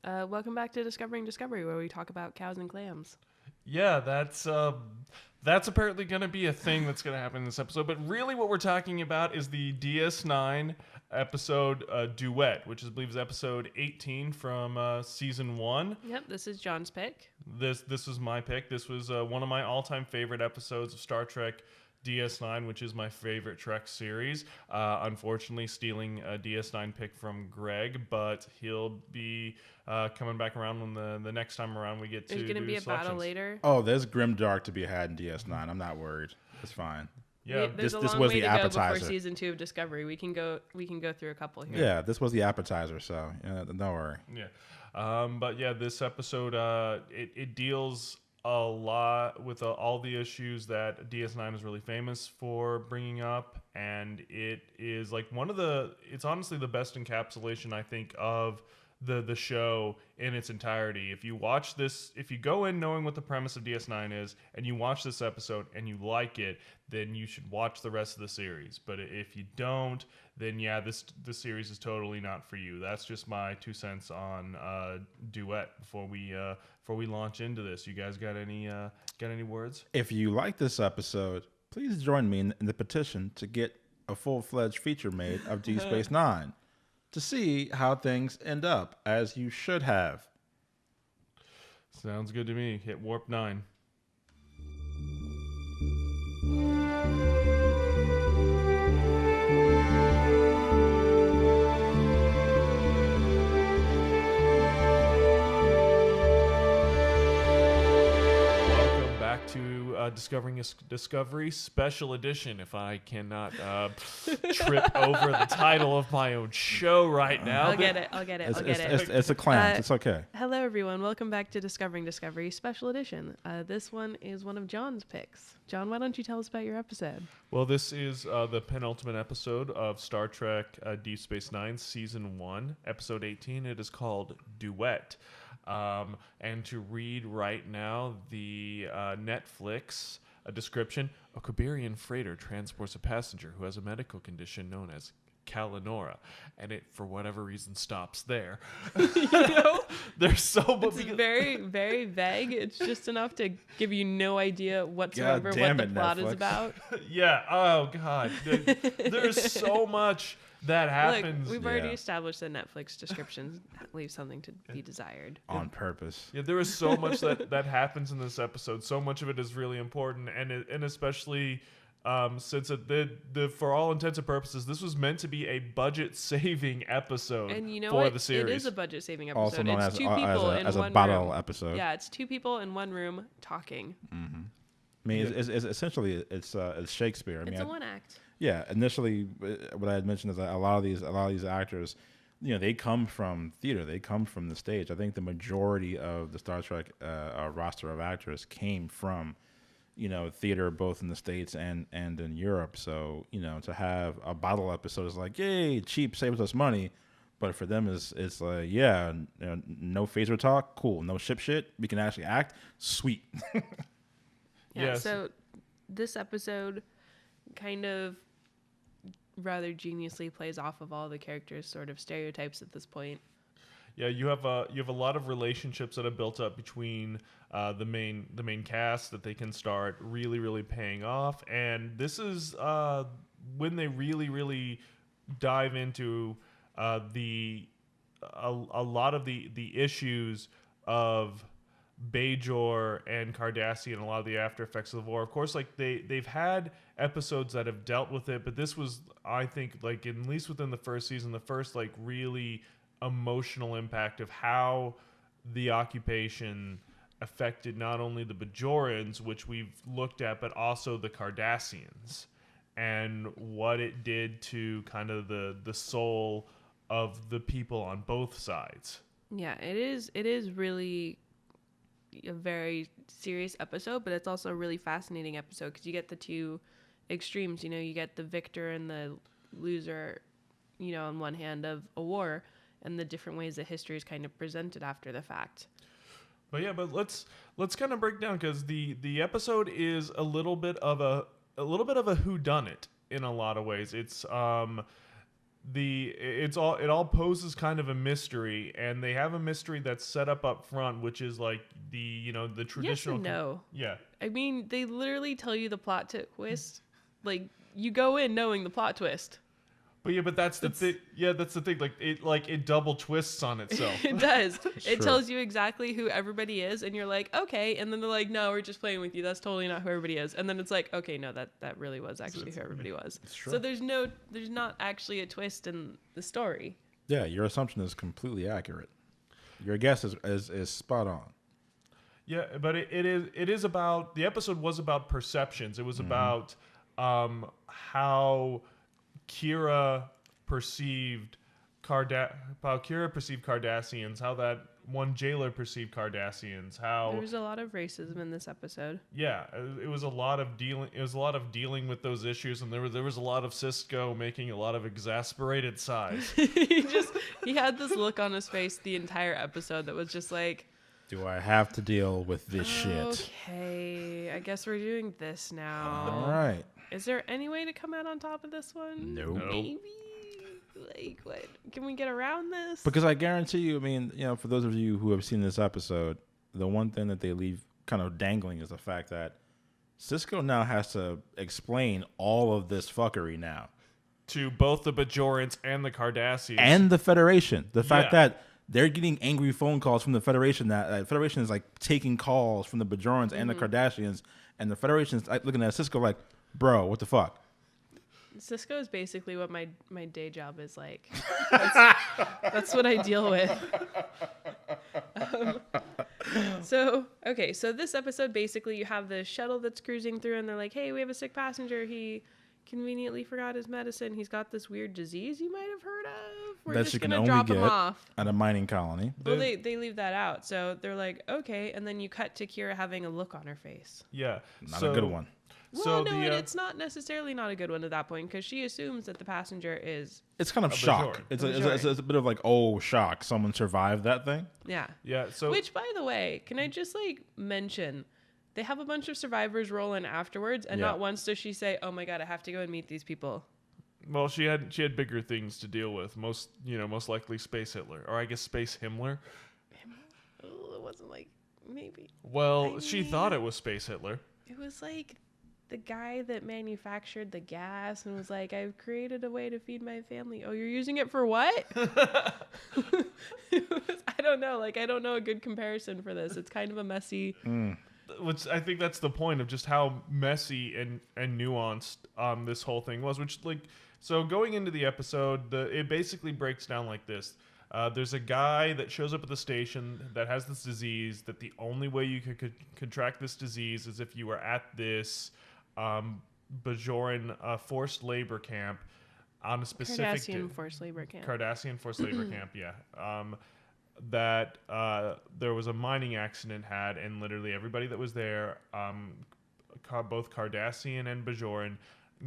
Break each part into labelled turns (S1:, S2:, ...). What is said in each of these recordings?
S1: Welcome back to Discovering Discovery, where we talk about cows and clams.
S2: Yeah, that's apparently going to be a thing that's going to happen in this episode. But really, what we're talking about is the DS9 episode Duet, which I believe is episode 18 from season 1.
S1: Yep, this is John's pick.
S2: This was my pick. This was one of my all-time favorite episodes of Star Trek DS9, which is my favorite Trek series. Unfortunately, stealing a DS9 pick from Greg, but he'll be coming back around when the next time around we get to.
S1: There's going to be a battle later.
S3: Oh, there's grimdark to be had in DS9. I'm not worried. It's fine.
S1: Yeah, there's a long way to go before season 2 of Discovery. We can go through a couple here.
S3: Yeah, this was the appetizer, so don't worry.
S2: Yeah, but yeah, this episode it deals a lot with all the issues that DS9 is really famous for bringing up, and it is like it's honestly the best encapsulation, I think, of the show in its entirety. If you watch this, if you go in knowing what the premise of DS9 is, and you watch this episode and you like it, then you should watch the rest of the series. But if you don't, then yeah, this series is totally not for you. That's just my 2 cents on Duet before we launch into this. You guys got any words?
S3: If you like this episode, please join me in the petition to get a full-fledged feature made of Deep Space Nine to see how things end up, as you should have.
S2: Sounds good to me. Hit Warp 9. To Discovery Special Edition, if I cannot trip over the title of my own show right now.
S1: I'll get it.
S3: It's a clam. It's okay.
S1: Hello, everyone. Welcome back to Discovering Discovery Special Edition. This one is one of John's picks. John, why don't you tell us about your episode?
S2: Well, this is the penultimate episode of Star Trek Deep Space Nine, Season 1, Episode 18. It is called Duet. And to read right now the Netflix description, a Kiberian freighter transports a passenger who has a medical condition known as Kalanora, and it, for whatever reason, stops there. There's so much.
S1: It's very, very vague. It's just enough to give you no idea whatsoever what the plot is about.
S2: Yeah. Oh God. There's so much that happens.
S1: Look, we've already established that Netflix descriptions leave something to be desired.
S3: On purpose.
S2: Yeah, there is so much that happens in this episode. So much of it is really important, and especially since for all intents and purposes, this was meant to be a budget-saving episode
S1: and you know
S2: for
S1: what?
S2: the series.
S1: It is a budget-saving episode.
S3: Also known
S1: it's
S3: as,
S1: two people in
S3: as
S1: one
S3: a bottle
S1: room.
S3: episode.
S1: Yeah, it's 2 people in one room talking.
S3: Mm-hmm. I mean, it's essentially it's Shakespeare. I mean,
S1: it's a one act.
S3: Yeah, initially, what I had mentioned is that a lot of these actors, they come from theater. They come from the stage. I think the majority of the Star Trek roster of actors came from, theater, both in the States and in Europe. So, to have a bottle episode is like, yay, cheap, saves us money. But for them, it's like, yeah, no phaser talk, cool. No shit, we can actually act, sweet.
S1: Yeah.
S2: Yes.
S1: So this episode kind of rather geniusly plays off of all the characters' sort of stereotypes at this point.
S2: Yeah, you have a lot of relationships that have built up between the main cast that they can start really paying off, and this is when they really dive into a lot of the issues of Bajor and Cardassian, a lot of the after effects of the war. Of course, like they've had episodes that have dealt with it, but this was, I think, like at least within the first season, the first like really emotional impact of how the occupation affected not only the Bajorans, which we've looked at, but also the Cardassians, and what it did to kind of the soul of the people on both sides.
S1: Yeah, it is really a very serious episode, but it's also a really fascinating episode because you get the 2 extremes. You get the victor and the loser, on one hand of a war, and the different ways that history is kind of presented after the fact.
S2: But let's kind of break down, because the episode is a little bit of a whodunit in a lot of ways. It's it all poses kind of a mystery, and they have a mystery that's set up front, which is like the traditional.
S1: Yes and no.
S2: Yeah.
S1: I mean, they literally tell you the plot twist. Like, you go in knowing the plot twist.
S2: But that's the thing. Yeah, that's the thing. Like it double twists on itself.
S1: It does. It
S3: Sure.
S1: tells you exactly who everybody is, and you're like, okay. And then they're like, no, we're just playing with you. That's totally not who everybody is. And then it's like, okay, no, that really was actually who everybody was.
S3: true.
S1: So there's not actually a twist in the story.
S3: Yeah, your assumption is completely accurate. Your guess is spot on.
S2: Yeah, but it is about, the episode was about perceptions. It was about how Kira perceived Cardassians, how that one jailer perceived Cardassians, how
S1: There was a lot of racism in this episode.
S2: yeah, it was a lot of dealing with those issues, and there was a lot of Cisco making a lot of exasperated sighs.
S1: He had this look on his face the entire episode that was just like,
S3: Do I have to deal with this shit?
S1: okay, I guess we're doing this now.
S3: All right.
S1: Is there any way to come out on top of this one?
S3: Nope.
S1: Maybe. Like, what? Can we get around this?
S3: Because I guarantee you, I mean, for those of you who have seen this episode, the one thing that they leave kind of dangling is the fact that Cisco now has to explain all of this fuckery now.
S2: To both the Bajorans and the Cardassians.
S3: And the Federation. The fact
S2: Yeah.
S3: that they're getting angry phone calls from the Federation, that Federation is like taking calls from the Bajorans and the Cardassians, and the Federation's like, looking at Cisco like, bro, what the fuck?
S1: Cisco is basically what my day job is like. That's what I deal with. So this episode, basically, you have the shuttle that's cruising through, and they're like, hey, we have a sick passenger. He conveniently forgot his medicine. He's got this weird disease you might have heard of. We're
S3: That
S1: just
S3: you can
S1: going to
S3: only
S1: drop him
S3: get
S1: off.
S3: at a mining colony.
S1: Well, they leave that out. So they're like, okay. And then you cut to Kira having a look on her face.
S2: Yeah.
S3: Not a good one.
S1: Well, no, and it's not necessarily not a good one at that point, because she assumes that the passenger is...
S3: It's kind of shock.
S2: Bajoran.
S3: It's a bit of like, oh, shock. Someone survived that thing.
S1: Yeah.
S2: Yeah, so...
S1: Which, by the way, can I just, mention... They have a bunch of survivors roll in afterwards, and
S3: Yeah.
S1: not once does she say, oh my god, I have to go and meet these people.
S2: Well, she had bigger things to deal with. Most likely Space Hitler, or I guess Space Himmler.
S1: Oh, it wasn't maybe.
S2: Well, she thought it was Space Hitler.
S1: It was the guy that manufactured the gas and was like, I've created a way to feed my family. Oh, you're using it for what? I don't know. I don't know a good comparison for this. It's kind of a messy...
S2: Which I think that's the point of just how messy and nuanced this whole thing was. Which so going into the episode, it basically breaks down like this. There's a guy that shows up at the station that has this disease. That the only way you could contract this disease is if you were at this Bajoran forced labor camp on a specific
S1: Cardassian forced labor camp.
S2: Cardassian forced labor camp. Yeah. That there was a mining accident and literally everybody that was there, both Cardassian and Bajoran,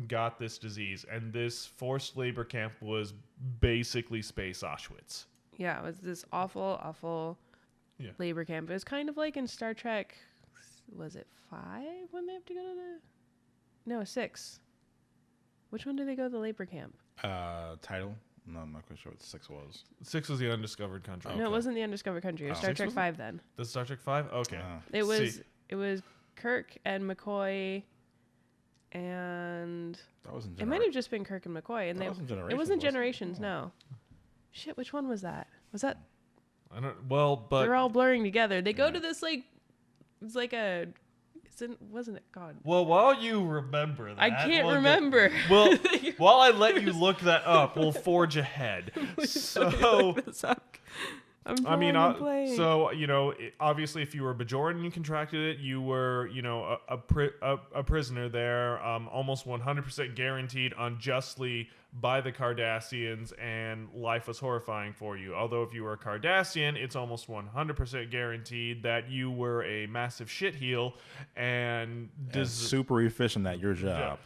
S2: got this disease. And this forced labor camp was basically space Auschwitz.
S1: Yeah, it was this awful
S2: Yeah.
S1: labor camp. It was kind of like in Star Trek, was it 5 when they have to go to No, 6. Which one do they go to the labor camp?
S3: Title? No, I'm not quite sure what 6 was.
S2: 6 was the undiscovered country.
S1: No, it wasn't the Undiscovered Country. It was Star
S2: 6
S1: Trek
S2: was it?
S1: 5 then.
S2: The Star Trek 5? Okay.
S1: It was Kirk and McCoy, and
S3: That wasn't
S1: it might have just been Kirk and McCoy, and
S3: That wasn't
S1: it
S3: Generations,
S1: wasn't
S3: was it?
S1: Generations. No, shit. Which one was that? Was that
S2: I don't. Well, but
S1: they're all blurring together? They go to this it's like a. Wasn't it? God.
S2: well, while you remember that,
S1: I can't
S2: we'll
S1: remember.
S2: Well, while I let you look that up, we'll forge ahead. So, I mean, so obviously, if you were a Bajoran and you contracted it, you were, a prisoner there, almost 100% guaranteed unjustly by the Cardassians, and life was horrifying for you. Although, if you were a Cardassian, it's almost 100% guaranteed that you were a massive shitheel and
S3: super efficient at your job.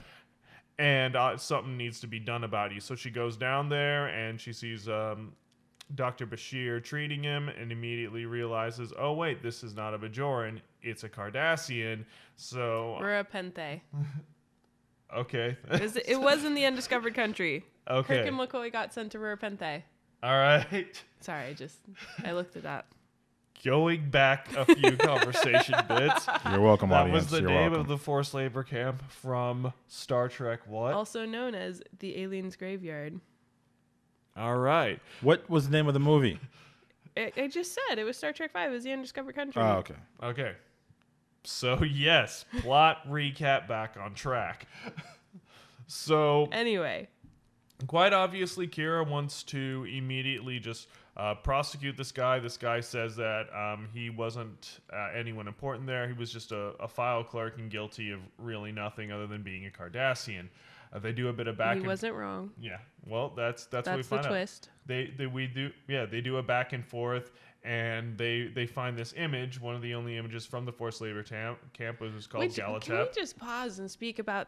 S2: and something needs to be done about you. So she goes down there and she sees Dr. Bashir treating him and immediately realizes, oh, wait, this is not a Bajoran. It's a Cardassian. So,
S1: We're a Penthe.
S2: okay.
S1: It was in the Undiscovered Country.
S2: Okay.
S1: Kirk and McCoy got sent to Repente.
S2: All right.
S1: Sorry, I looked it up.
S2: Going back a few conversation bits.
S3: You're welcome,
S2: That
S3: audience.
S2: was the
S3: You're
S2: name
S3: welcome.
S2: of the forced labor camp from Star Trek what?
S1: Also known as the Aliens Graveyard.
S2: All right.
S3: What was the name of the movie?
S1: I just said it was Star Trek V. It was the Undiscovered Country.
S3: Oh, okay.
S2: Okay. So, yes, plot recap back on track. So,
S1: Anyway,
S2: quite obviously, Kira wants to immediately just prosecute this guy. This guy says that he wasn't anyone important there. He was just a file clerk and guilty of really nothing other than being a Cardassian. They do a bit of back.
S1: he wasn't wrong.
S2: Yeah. Well, that's what we
S1: That's the
S2: find out.
S1: twist.
S2: They do a back and forth, and they find this image. One of the only images from the forced labor camp was called Galatep.
S1: Can we just pause and speak about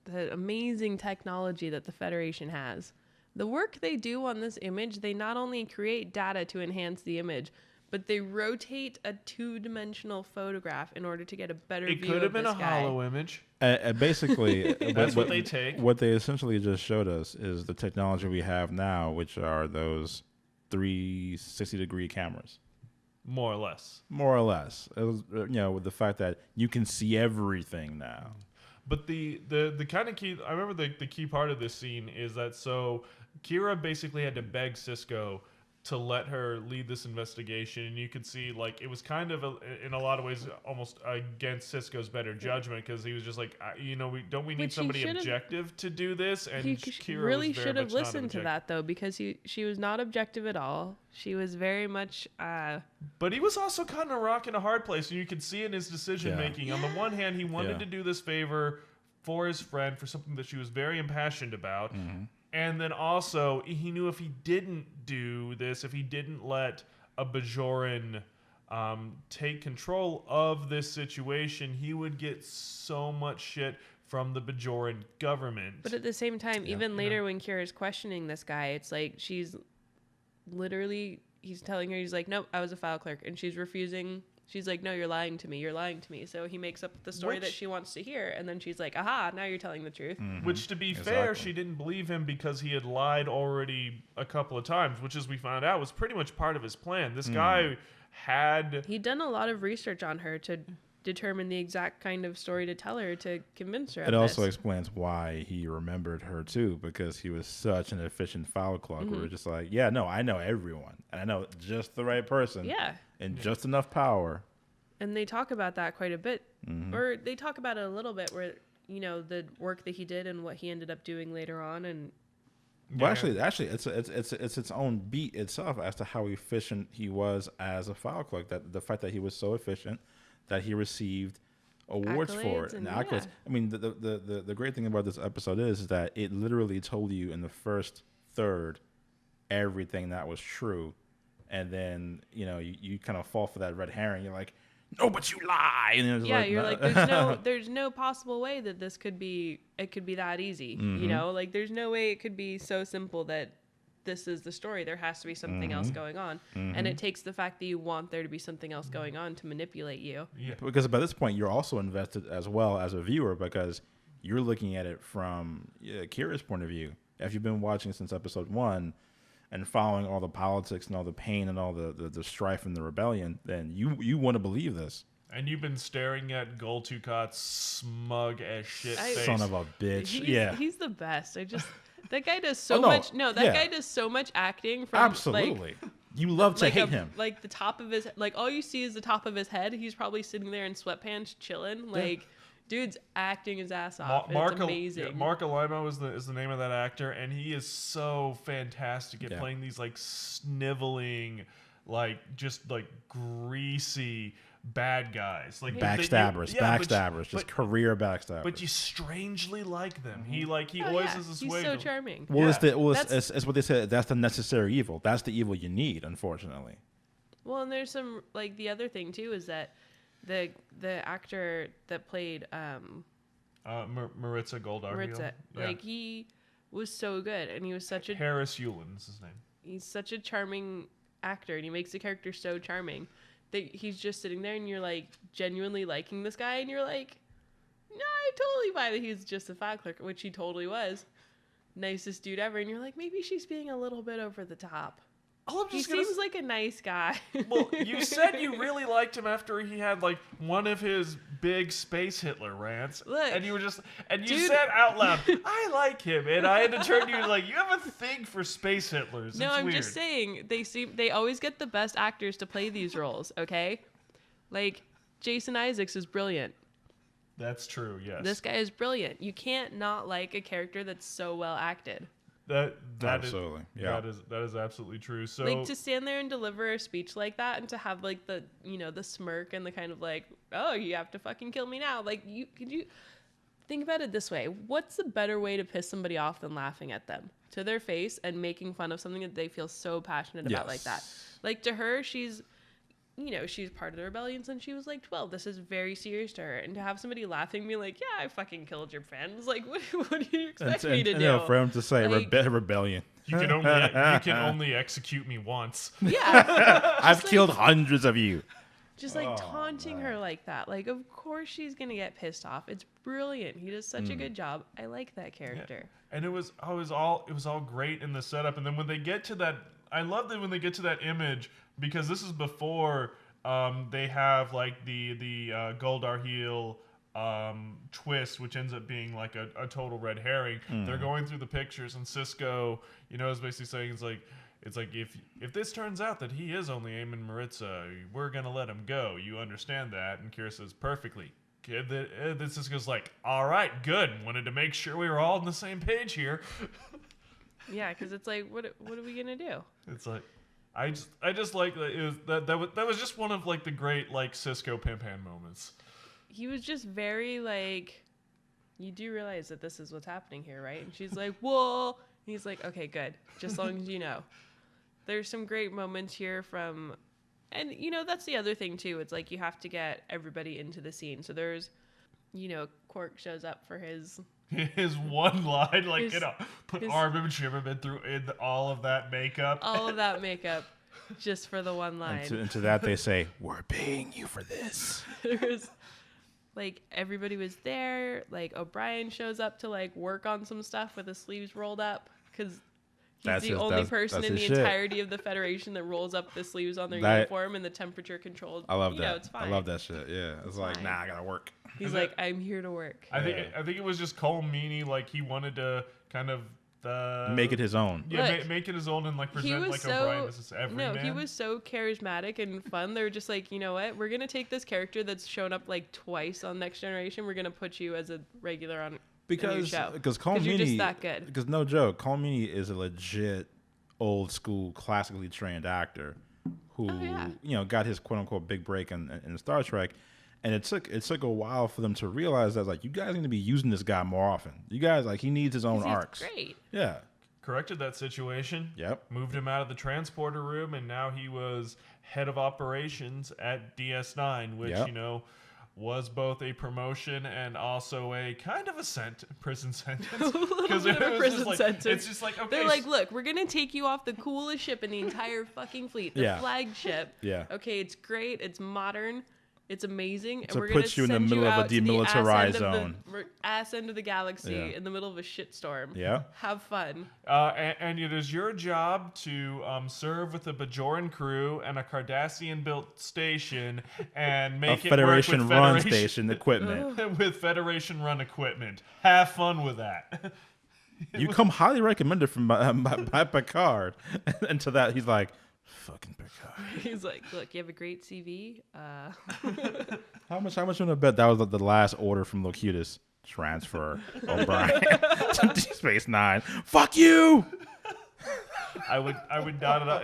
S1: the amazing technology that the Federation has? The work they do on this image, they not only create data to enhance the image, but they rotate a two-dimensional photograph in order to get a better
S2: It
S1: view
S2: could have
S1: of
S2: been
S1: this
S2: a
S1: guy.
S2: hollow image.
S3: Basically,
S2: That's what they take.
S3: What they essentially just showed us is the technology we have now, which are those 360-degree cameras.
S2: More or less.
S3: More or less. It was, with the fact that you can see everything now.
S2: But the kind of key, I remember the key part of this scene is that so Kira basically had to beg Sisko to let her lead this investigation, and you could see like it was kind of in a lot of ways almost against Sisko's better judgment, because he was just like, we need
S1: Which he
S2: somebody
S1: should've-
S2: objective to do this, and
S1: He
S2: Kira
S1: really
S2: was very
S1: should have
S2: much not
S1: listened to
S2: objective.
S1: that, though, because she was not objective at all. She was very much...
S2: But he was also kind of a rock in a hard place, and you could see in his decision making. On the one hand, he wanted to do this favor for his friend for something that she was very impassioned about.
S3: Mm-hmm.
S2: And then also, he knew if he didn't do this, if he didn't let a Bajoran take control of this situation, he would get so much shit from the Bajoran government.
S1: But at the same time, even later when Kira's questioning this guy, it's like he's telling her, he's like, nope, I was a file clerk. And she's refusing. She's like, no, you're lying to me. You're lying to me. So he makes up the story that she wants to hear. And then she's like, aha, now you're telling the truth.
S3: Mm-hmm.
S2: Which, to be fair, she didn't believe him because he had lied already a couple of times, which, as we found out, was pretty much part of his plan. This guy had...
S1: He'd done a lot of research on her to determine the exact kind of story to tell her to convince her of
S3: It also
S1: this.
S3: explains why he remembered her too, because he was such an efficient file clerk. Where we're just like, yeah, no, I know everyone, and I know just the right person,
S1: Yeah.
S3: and just enough power.
S1: And they talk about that quite a bit. Or they talk about it a little bit where, the work that he did and what he ended up doing later on. And
S3: Well, actually, it's its own beat itself as to how efficient he was as a file clerk. That the fact that he was so efficient that he received awards for it
S1: Accolades and
S3: accolades.
S1: yeah.
S3: I mean, the great thing about this episode is that it literally told you in the first third everything that was true, and then you kind of fall for that red herring. You're like, no, but you lie. And it's
S1: you're
S3: no.
S1: like, there's no possible way that it could be that easy. Like there's no way it could be so simple that this is the story. There has to be something else going on. And it takes the fact that you want there to be something else going on to manipulate you.
S2: Yeah.
S3: Because by this point, you're also invested as well as a viewer, because you're looking at it from Kira's point of view. If you've been watching since episode 1 and following all the politics and all the pain and all the strife and the rebellion, then you want to believe this.
S2: And you've been staring at Gul Tukat's smug as shit face.
S3: Son of a bitch.
S1: He's the best. That guy does so
S3: Oh, no.
S1: much. No, that
S3: Yeah.
S1: guy does so much acting from
S3: Absolutely. You love to hate him.
S1: Like the top of his, like all you see is the top of his head. He's probably sitting there in sweatpants, chilling. Like, dude's acting his ass off. It's amazing.
S2: Mark Alimo is the name of that actor, and he is so fantastic at playing these like sniveling, like just like greasy bad guys, like
S3: Backstabbers, just career backstabbers.
S2: But you strangely like them. He always has this
S1: He's
S2: way.
S1: so charming.
S3: Well,
S2: Yeah.
S3: it's what they said. That's the necessary evil. That's the evil you need, unfortunately.
S1: Well, and there's some like the other thing too is that the actor that played
S2: Maritza Goldar.
S1: like he was so good, and he was such a
S2: Harris Yulin is his name.
S1: he's such a charming actor, and he makes the character so charming that he's just sitting there, and you're like genuinely liking this guy, and you're like, no, I totally buy that he's just a file clerk, which he totally was. nicest dude ever, and you're like, maybe she's being a little bit over the top. He
S2: gonna
S1: seems like a nice guy.
S2: Well, you said you really liked him after he had like one of his big space Hitler rants.
S1: Look,
S2: and you were just you
S1: dude.
S2: said out loud, I like him, and I had to turn to you like, you have a thing for space Hitlers.
S1: No,
S2: it's
S1: I'm
S2: weird.
S1: just saying they always get the best actors to play these roles, okay? Like Jason Isaacs is brilliant.
S2: That's true, yes.
S1: This guy is brilliant. You can't not like a character that's so well acted.
S2: That
S3: Absolutely.
S2: Yeah. That is absolutely true. So
S1: Like to stand there and deliver a speech like that and to have like the, the smirk and the kind of like, oh, you have to fucking kill me now. Like could you think about it this way? What's the better way to piss somebody off than laughing at them to their face and making fun of something that they feel so passionate about like that? Like to her, she's part of the rebellion since she was like 12. This is very serious to her. And to have somebody laughing, be like, yeah, I fucking killed your friends. Like, what do you expect me to do?
S3: For him to say
S1: Like,
S3: rebellion.
S2: you can only execute me once.
S1: Yeah.
S3: I've killed hundreds of you.
S1: Just like taunting her like that. Like, of course she's going to get pissed off. It's brilliant. He does such a good job. I like that character.
S2: Yeah. And it was all great in the setup. And then when they get to that, I love that when they get to that image, because this is before they have like the Goldar heel twist, which ends up being like a total red herring. They're going through the pictures, and Cisco, is basically saying it's like if this turns out that he is only Eamon Maritza, we're gonna let him go. You understand that? And Kira says, perfectly. Then Cisco's like, all right, good. Wanted to make sure we were all on the same page here.
S1: Yeah, because it's like, what are we gonna do?
S2: It's like, I just like that was just one of like the great like Cisco pimp hand moments.
S1: He was just very like, you do realize that this is what's happening here, right? And she's like, whoa. He's like, okay, good. Just as long as you know. There's some great moments here from, and that's the other thing too. It's like you have to get everybody into the scene. So there's, Quark shows up for his
S2: one line, like, put Armin Shimmerman through all of that makeup.
S1: All of that makeup just for the one line.
S3: And to that they say, we're paying you for this.
S1: There's like everybody was there. Like O'Brien shows up to like work on some stuff with his sleeves rolled up because he's the only person in the entirety of the Federation that rolls up the sleeves on their uniform and the temperature controlled.
S3: I love that.
S1: It's fine.
S3: I love that shit. Yeah, it's like,
S1: fine.
S3: nah, I gotta work.
S1: He's like, I'm here to work.
S2: I think it was just Cole Meany, like he wanted to kind of
S3: make it his own.
S2: Yeah, make it his own and like present like O'Brien as this everyman.
S1: No, he was so charismatic and fun. They were just like, you know what? We're gonna take this character that's shown up like twice on Next Generation. We're gonna put you as a regular on
S3: because Cole Meany,
S1: you're just that good.
S3: Because no joke, Cole Meany is a legit old school, classically trained actor who got his quote unquote big break in Star Trek. And it took a while for them to realize that, like, you guys need to be using this guy more often. You guys, like, he needs his own arcs.
S1: Great.
S3: Yeah.
S2: Corrected that situation.
S3: Yep.
S2: Moved him out of the transporter room, and now he was head of operations at DS9, which, was both a promotion and also a kind of a prison sentence.
S1: A little bit of a prison sentence.
S2: It's just like, okay.
S1: They're like, look, we're going to take you off the coolest ship in the entire fucking fleet, the flagship.
S3: Yeah.
S1: Okay, it's great. It's modern. It's amazing.
S3: And we're going to put you in the middle of a demilitarized zone.
S1: Ass end of the galaxy in the middle of a shitstorm.
S3: Yeah.
S1: Have fun.
S2: And it is your job to serve with a Bajoran crew and a Cardassian-built station and make
S3: it Federation run station equipment.
S2: With Federation-run equipment. Have fun with that.
S3: You come highly recommended from by Picard. And to that, he's like, fucking Picard.
S1: He's like, look, you have a great CV.
S3: How much you want to bet that was like the last order from Locutus? Transfer O'Brien to Deep Space Nine. Fuck you!
S2: I would not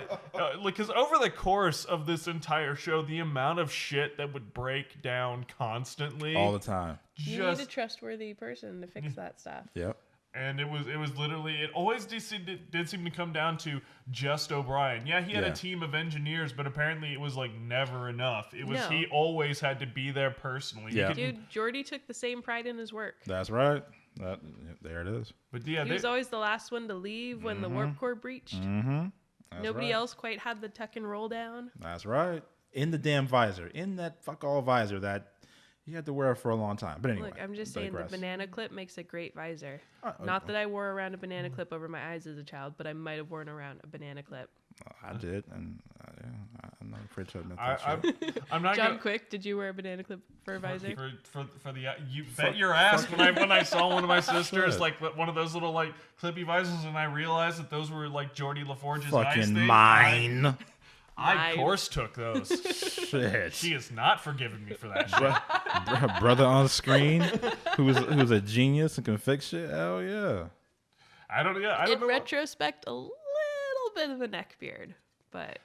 S2: because over the course of this entire show, the amount of shit that would break down constantly
S3: all the time.
S1: You need a trustworthy person to fix that stuff.
S3: Yep.
S2: And it was literally, it always did seem to come down to just O'Brien. Yeah, he had a team of engineers, but apparently it was like never enough. He always had to be there personally.
S3: Yeah.
S1: Dude, Geordi took the same pride in his work.
S3: That's right. There it is.
S2: But yeah,
S1: he was always the last one to leave when the warp core breached.
S3: Mm-hmm.
S1: Nobody else quite had the tuck and roll down.
S3: That's right. In the damn visor. In that fuck all visor that, He had to wear it for a long time. But anyway,
S1: Look, I'm just saying the banana clip makes a great visor. Not that I wore around a banana clip over my eyes as a child, but I might have worn around a banana clip.
S3: I did, and I'm not afraid to admit
S2: I,
S3: that shit.
S2: I'm not
S1: John
S2: gonna,
S1: Quick, did you wear a banana clip for a visor?
S2: for the you bet your ass when I saw one of my sisters like one of those little like clippy visors, and I realized that those were like Geordie LaForge's eyes
S3: Fucking
S2: thing.
S3: mine.
S2: I of course took those.
S3: Shit.
S2: She has not forgiven me for that shit.
S3: Brother on screen who's a genius and can fix shit. Hell yeah.
S2: I don't
S1: In
S2: know.
S1: retrospect, a little bit of a neck beard, but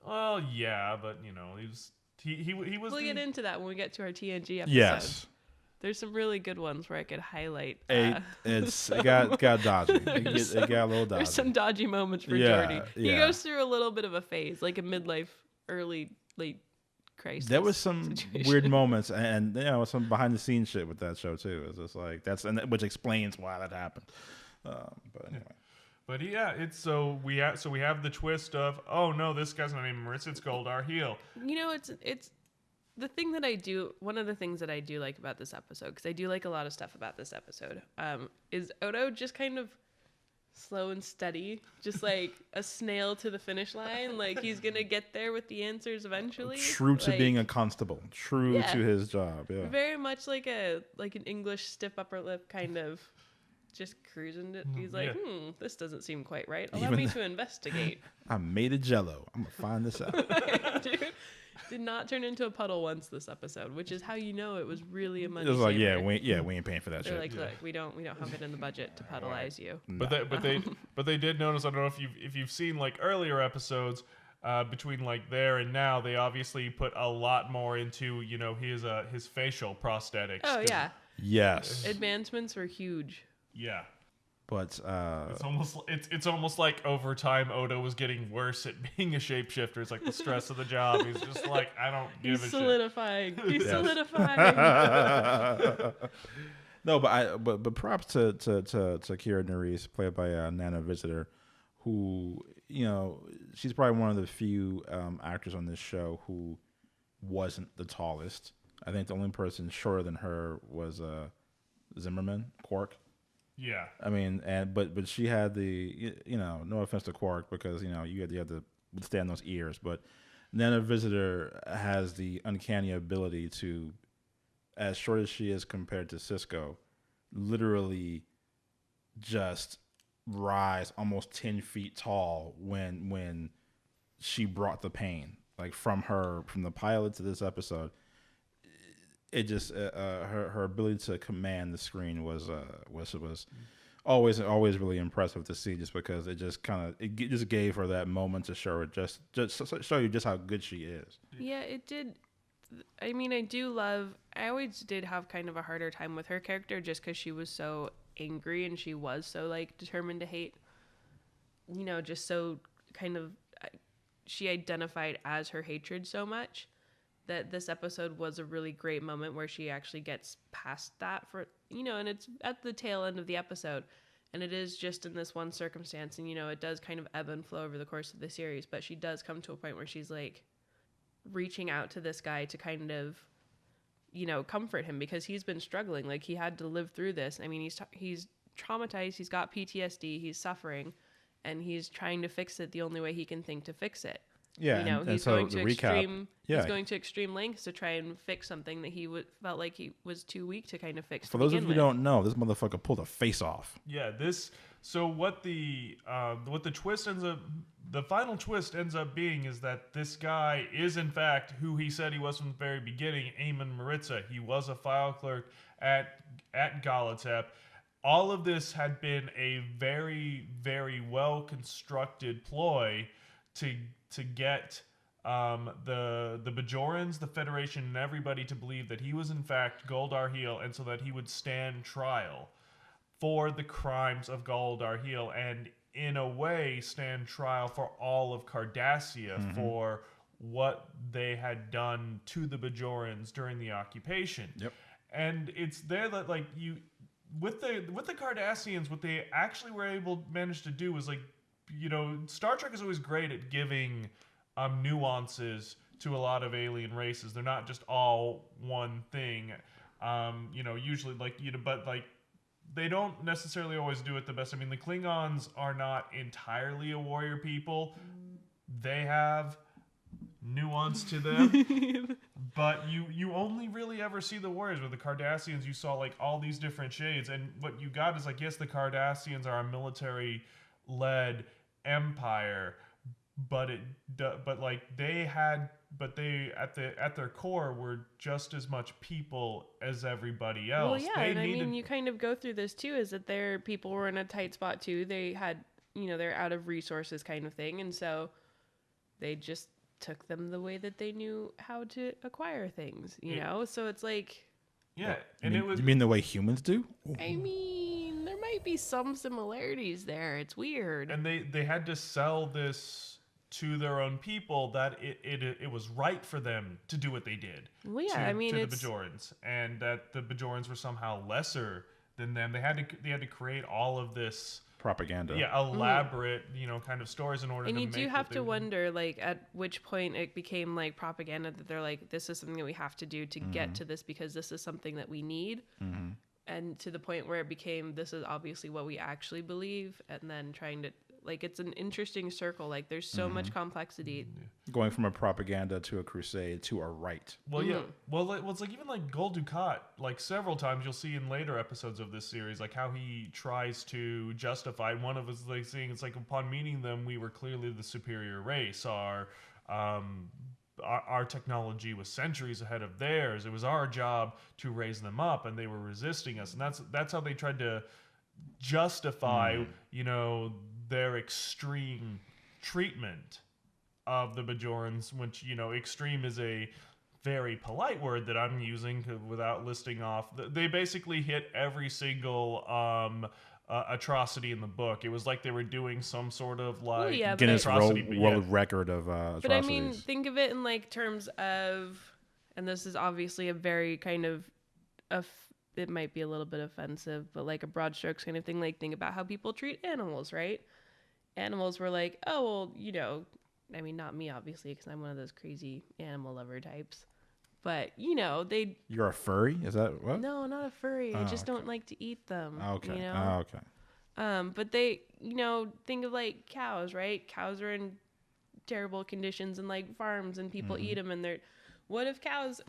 S2: Well, yeah, but you know, he was.
S1: we'll get into that when we get to our TNG episode.
S3: Yes.
S1: There's some really good ones where I could highlight.
S3: It got dodgy. It got a little dodgy.
S1: There's some dodgy moments for
S3: Yeah,
S1: Geordie. He
S3: yeah.
S1: goes through a little bit of a phase, like a midlife, late crisis.
S3: There was some
S1: situation.
S3: weird moments, and you know, some behind the scenes shit with that show too. It's just like which explains why that happened. But anyway.
S2: But yeah, we have the twist of, oh no, this guy's not even Maritza, it's Goldar Heel.
S1: You know, it's the thing that I do. One of the things that I do like about this episode, because I do like a lot of stuff about this episode, is Odo just kind of slow and steady, just like a snail to the finish line. Like he's gonna get there with the answers eventually.
S3: True to
S1: like,
S3: being a constable. True
S1: Yeah.
S3: to his job. Yeah.
S1: very much like an English stiff upper lip kind of. Just cruising it. He's like,
S2: Yeah.
S1: this doesn't seem quite right. Allow
S3: Even
S1: me to investigate.
S3: I made a Jello. I'm gonna find this out.
S1: Dude, did not turn into a puddle once this episode, which is how you know it was really a money
S3: It was like,
S1: saver.
S3: we ain't paying for that
S1: They're
S3: shit.
S1: like, look, we don't have it in the budget to puddleize you.
S2: But they did notice. I don't know if you've seen like earlier episodes between like there and now. They obviously put a lot more into his facial prosthetics.
S1: Oh yeah,
S3: Yes.
S1: advancements were huge.
S2: Yeah.
S3: But
S2: It's almost like over time Odo was getting worse at being a shapeshifter. It's like the stress of the job. He's just like, I don't give
S1: He's
S2: a
S1: solidifying. He's
S3: Yes.
S1: solidifying.
S3: no, but props to Kira Nerys, played by Nana Visitor, who, you know, she's probably one of the few actors on this show who wasn't the tallest. I think the only person shorter than her was Zimmerman, Quark.
S2: Yeah.
S3: I mean, but she had the, you know, no offense to Quark, because you know you have to withstand those ears, but Nana Visitor has the uncanny ability to, as short as she is compared to Cisco, literally just rise almost 10 feet tall when she brought the pain, like from the pilot to this episode. It just her ability to command the screen was always really impressive to see, just because it just just gave her that moment to show her just show you just how good she is.
S1: Yeah, it did. I mean, I always did have kind of a harder time with her character, just because she was so angry and she was so like determined to hate. You know, just so kind of she identified as her hatred so much, that this episode was a really great moment where she actually gets past that and it's at the tail end of the episode, and it is just in this one circumstance, and it does kind of ebb and flow over the course of the series, but she does come to a point where she's like reaching out to this guy to kind of comfort him, because he's been struggling. Like, he had to live through this. I mean, he's traumatized, he's got PTSD, he's suffering, and he's trying to fix it the only way he can think to fix it.
S3: Yeah,
S1: He's
S3: so
S1: going
S3: the
S1: to
S3: recap,
S1: he's going to extreme lengths to try and fix something that he felt like he was too weak to kind of fix.
S3: For those of you who don't know, this motherfucker pulled a face off.
S2: Yeah, so what the twist ends up, the final twist ends up being, is that this guy is in fact who he said he was from the very beginning, Eamon Maritza. He was a file clerk at Galatep. All of this had been a very, very well constructed ploy to get the Bajorans, the Federation, and everybody to believe that he was in fact Goldar Heel, and so that he would stand trial for the crimes of Goldar Heel, and in a way stand trial for all of Cardassia for what they had done to the Bajorans during the occupation.
S3: Yep.
S2: And it's there that like you with the Cardassians, what they actually managed to do was, like, Star Trek is always great at giving nuances to a lot of alien races. They're not just all one thing. Usually but they don't necessarily always do it the best. I mean, the Klingons are not entirely a warrior people. They have nuance to them. But you only really ever see the warriors. With the Cardassians, you saw like all these different shades. And what you got is like, yes, the Cardassians are a military-led empire, but they at their core were just as much people as everybody else.
S1: Well, yeah, and I mean, you kind of go through this too, is that their people were in a tight spot too. They had, they're out of resources kind of thing, and so they just took them the way that they knew how to acquire things, So it's like,
S2: yeah,
S3: you mean the way humans do?
S1: I mean, there might be some similarities there. It's weird.
S2: And they had to sell this to their own people that it was right for them to do what they did.
S1: Well, yeah,
S2: to the Bajorans, and that the Bajorans were somehow lesser than them. They had to create all of this
S3: propaganda.
S2: Yeah, elaborate, kind of stories in order to make.
S1: And you do have to wonder, like, at which point it became like propaganda that they're like, this is something that we have to do to get to this because this is something that we need. Mm-hmm. And to the point where it became, this is obviously what we actually believe, and then trying to, like, it's an interesting circle. Like, there's so much complexity.
S3: Going from a propaganda to a crusade to a right.
S2: Well, yeah. Well, it's like even like Gul Dukat, like several times you'll see in later episodes of this series, like how he tries to justify one of his like saying, it's like upon meeting them, we were clearly the superior race. Our technology was centuries ahead of theirs. It was our job to raise them up, and they were resisting us. And that's how they tried to justify, their extreme treatment of the Bajorans, which, extreme is a very polite word that I'm using without listing off. They basically hit every single atrocity in the book. It was like they were doing some sort of like
S3: Guinness World Record of atrocities.
S1: But I mean, think of it in like terms of, and this is obviously a very kind of it might be a little bit offensive, but like a broad strokes kind of thing. Like, think about how people treat animals, right? Animals were like, oh, well, I mean, not me, obviously, because I'm one of those crazy animal lover types. But,
S3: You're a furry? Is that what?
S1: No, not a furry. I just don't like to eat them.
S3: Okay. Okay.
S1: But they, think of like cows, right? Cows are in terrible conditions in like farms, and people eat them. And what if cows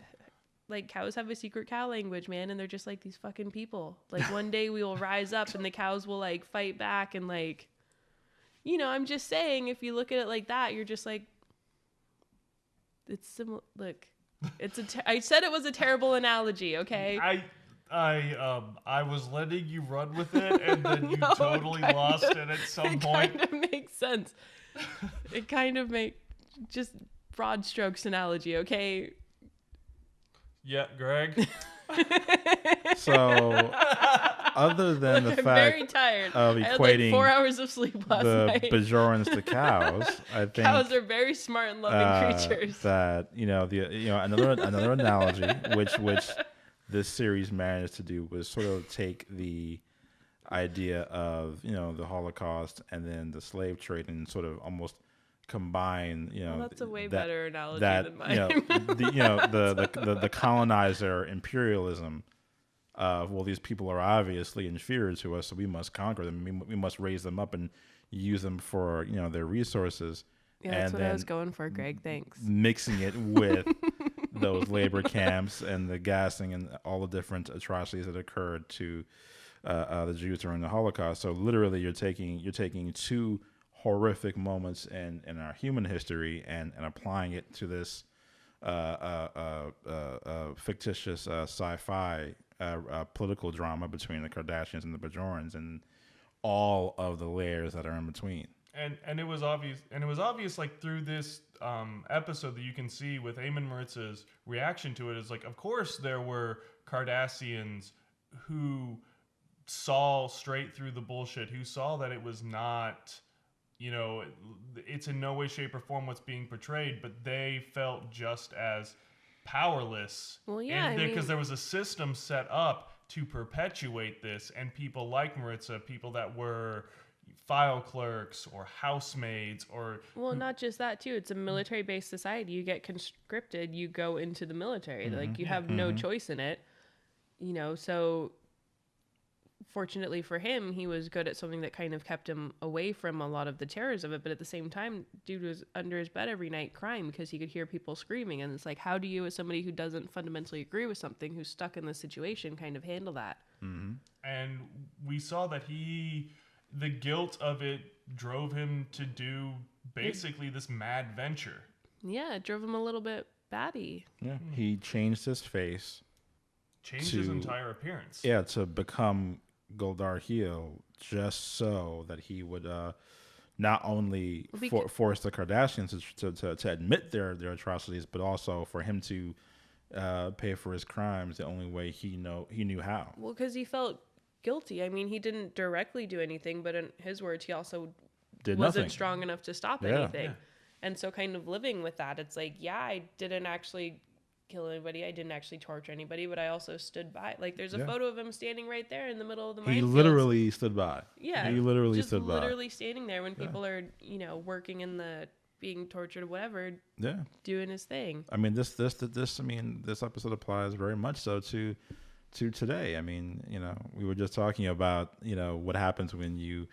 S1: have a secret cow language, man? And they're just like these fucking people. Like, one day we will rise up and the cows will like fight back, and like, I'm just saying, if you look at it like that, you're just like, it's similar. Look, I said it was a terrible analogy, okay?
S2: I was letting you run with it, and then you totally lost it at some point.
S1: It kind of makes sense. It kind of just broad strokes analogy, okay?
S2: Yeah, Greg.
S3: So, other than the
S1: I'm
S3: fact
S1: very tired.
S3: of
S1: I had
S3: equating
S1: 4 hours of sleep last night.
S3: Bajorans to cows, I think
S1: Cows are very smart and loving creatures.
S3: That another analogy, which this series managed to do, was sort of take the idea of the Holocaust and then the slave trade and sort of almost combine,
S1: that's a way better analogy than mine.
S3: The colonizer imperialism of, well, these people are obviously inferior to us, so we must conquer them. We must raise them up and use them for their resources.
S1: Yeah, that's what I was going for, Greg. Thanks.
S3: Mixing it with those labor camps and the gassing and all the different atrocities that occurred to the Jews during the Holocaust. So literally, you're taking two horrific moments in our human history and applying it to this fictitious sci-fi political drama between the Kardashians and the Bajorans and all of the layers that are in between.
S2: And it was obvious like through this episode that you can see with Eamon Maritz's reaction to it is like, of course there were Cardassians who saw straight through the bullshit, who saw that it was not, it's in no way, shape, or form what's being portrayed, but they felt just as powerless.
S1: Well, yeah,
S2: because there was a system set up to perpetuate this, and people like Maritza, people that were, file clerks or housemaids or
S1: Well, not just that too. It's a military-based society. You get conscripted, you go into the military. Like you have no choice in it. So fortunately for him, he was good at something that kind of kept him away from a lot of the terrors of it. But at the same time, dude was under his bed every night crying because he could hear people screaming. And it's like, how do you, as somebody who doesn't fundamentally agree with something, who's stuck in this situation, kind of handle that?
S2: And we saw that the guilt of it drove him to do basically this mad venture.
S1: Yeah, it drove him a little bit batty.
S3: Yeah, he changed his face.
S2: Changed his entire appearance.
S3: Yeah, to become Goldar Heel, just so that he would not only force the Kardashians to admit their atrocities, but also for him to pay for his crimes the only way he knew how.
S1: Well, because he felt guilty. I mean, he didn't directly do anything, but in his words, he also wasn't strong enough to stop anything. Yeah. And so kind of living with that, it's like, yeah, I didn't actually kill anybody. I didn't actually torture anybody, but I also stood by. Like, there's a photo of him standing right there in the middle of the minefields.
S3: He literally stood by.
S1: Yeah.
S3: He literally stood by.
S1: Literally standing there when people are, working in the being tortured or whatever, doing his thing.
S3: I mean, this episode applies very much so to today. I mean, we were just talking about, what happens when you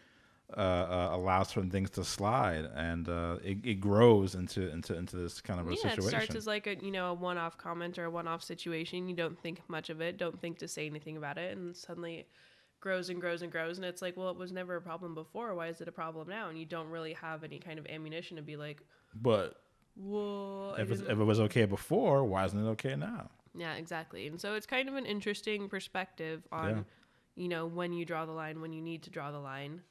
S3: allow certain things to slide, and it grows into this kind of a situation.
S1: It starts as like a one-off comment or a one-off situation. You don't think much of it, don't think to say anything about it, and suddenly it grows and grows and grows, and it's like, well, it was never a problem before. Why is it a problem now? And you don't really have any kind of ammunition to be like,
S3: but
S1: well,
S3: if it was okay before, why isn't it okay now?
S1: Yeah, exactly. And so it's kind of an interesting perspective on, when you draw the line, when you need to draw the line.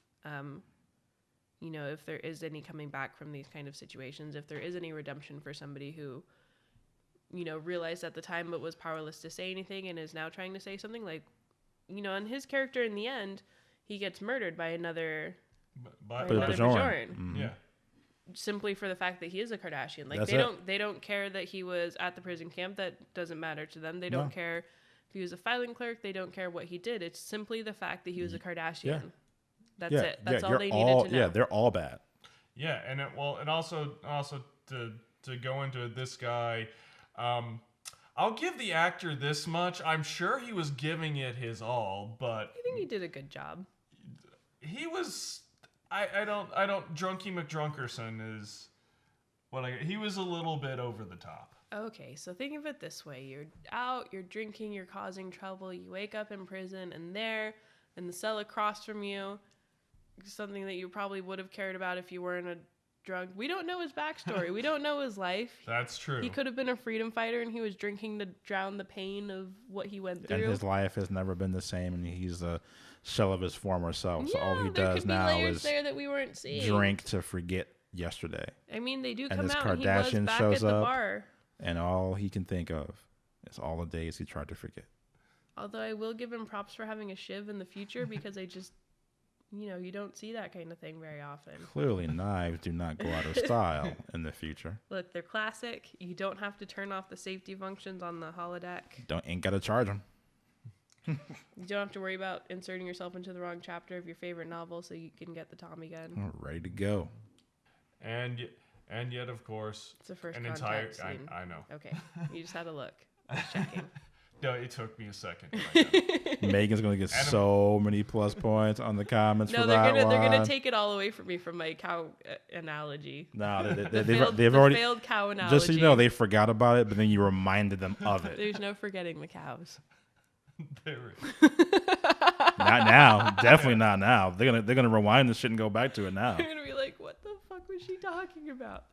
S1: If there is any coming back from these kind of situations, if there is any redemption for somebody who, realized at the time but was powerless to say anything and is now trying to say something, like, and his character in the end, he gets murdered by another Bajoran.
S3: Mm-hmm.
S2: Yeah.
S1: Simply for the fact that he is a Kardashian. Like,
S3: That's
S1: they don't care that he was at the prison camp. That doesn't matter to them. They don't care if he was a filing clerk. They don't care what he did. It's simply the fact that he was a Kardashian.
S3: Yeah.
S1: That's it. That's all they needed to know.
S3: Yeah, they're all bad.
S2: Yeah, and also to go into it, this guy, I'll give the actor this much. I'm sure he was giving it his all, but
S1: I think he did a good job.
S2: He was. I don't. Drunky McDrunkerson is he was a little bit over the top.
S1: Okay, so think of it this way: you're out, you're drinking, you're causing trouble. You wake up in prison, and there, in the cell across from you, something that you probably would have cared about if you weren't a drunk. We don't know his backstory. We don't know his life.
S2: That's true.
S1: He could have been a freedom fighter, and he was drinking to drown the pain of what he went through.
S3: And his life has never been the same, and he's a shell of his former self. So
S1: Yeah,
S3: all he
S1: there
S3: does
S1: could be
S3: now
S1: layers
S3: is
S1: there that we weren't seeing.
S3: drink to forget yesterday.
S1: I mean, they do
S3: And
S1: come
S3: this
S1: out, and he was
S3: Kardashian
S1: back
S3: shows
S1: at the
S3: up.
S1: bar.
S3: And all he can think of is all the days he tried to forget.
S1: Although I will give him props for having a shiv in the future, because I just, you don't see that kind of thing very often.
S3: Clearly, knives do not go out of style in the future.
S1: Look, they're classic. You don't have to turn off the safety functions on the holodeck.
S3: Ain't got to charge them.
S1: You don't have to worry about inserting yourself into the wrong chapter of your favorite novel so you can get the Tommy gun.
S3: Ready to go.
S2: And yet, of course,
S1: It's the first
S2: an
S1: contact
S2: entire.
S1: scene.
S2: I know.
S1: Okay, you just had to look. Just checking.
S2: No, it took me a second. Right now.
S3: Megan's gonna get so many plus points on the comments
S1: No,
S3: for that one.
S1: they're gonna take it all away from me from my cow analogy.
S3: No,
S1: they've already failed cow analogy.
S3: Just so you know, they forgot about it, but then you reminded them of it.
S1: There's no forgetting the cows.
S2: There is.
S3: Not now. Definitely not now. They're gonna rewind this shit and go back to it now.
S1: They're gonna be like, "What the fuck was she talking about?"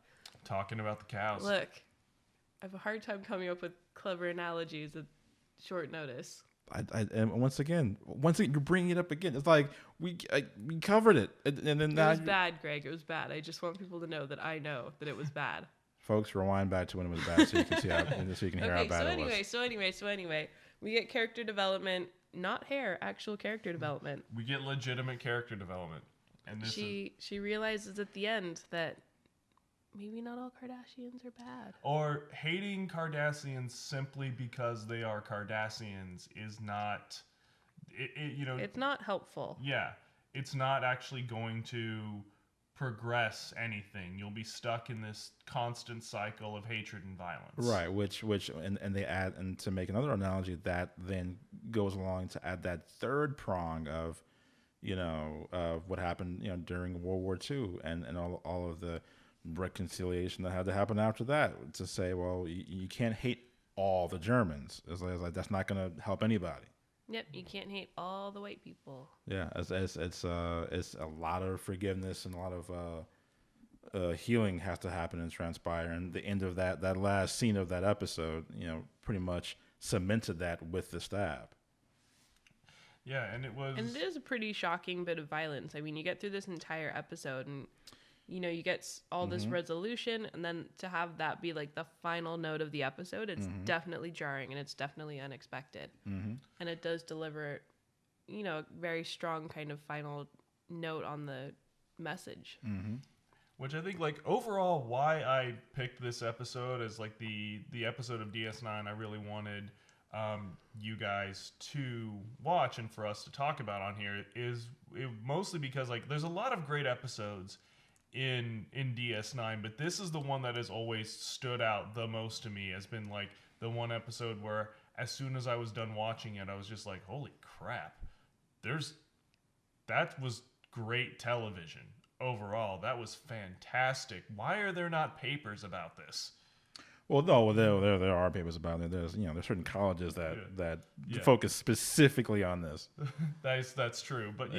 S2: Talking about the cows.
S1: Look, I have a hard time coming up with clever analogies at short notice.
S3: And once again, you're bringing it up again. It's like we covered it, and then now
S1: It was bad, Greg. It was bad. I just want people to know that I know that it was bad.
S3: Folks, rewind back to when it was bad, so you can see so you can hear how bad it was.
S1: So anyway, we get character development, not hair, actual character development.
S2: We get legitimate character development, and this
S1: she realizes at the end that maybe not all Kardashians are bad.
S2: Or hating Kardashians simply because they are Kardashians is not,
S1: it's not helpful.
S2: Yeah, it's not actually going to progress anything. You'll be stuck in this constant cycle of hatred and violence.
S3: Right, and they add, and to make another analogy, that then goes along to add that third prong of, of what happened, during World War II, and all of the reconciliation that had to happen after that, to say, well, you can't hate all the Germans. It's like that's not going to help anybody.
S1: Yep, you can't hate all the white people.
S3: Yeah, it's a lot of forgiveness and a lot of healing has to happen and transpire. And the end of that last scene of that episode, pretty much cemented that with the stab.
S2: Yeah, and it
S1: is a pretty shocking bit of violence. I mean, you get through this entire episode and you get all this resolution, and then to have that be like the final note of the episode, it's definitely jarring and it's definitely unexpected. And it does deliver, a very strong kind of final note on the message.
S2: Which I think, like, overall, why I picked this episode as like the episode of DS9 I really wanted you guys to watch and for us to talk about on here is mostly because, like, there's a lot of great episodes in DS9, but this is the one that has always stood out the most to me, has been like the one episode where as soon as I was done watching it, I was just like, holy crap, that was great television overall. That was fantastic. Why are there not papers about this?
S3: Well, no, there are papers about it. There's certain colleges that focus specifically on this.
S2: That's true, but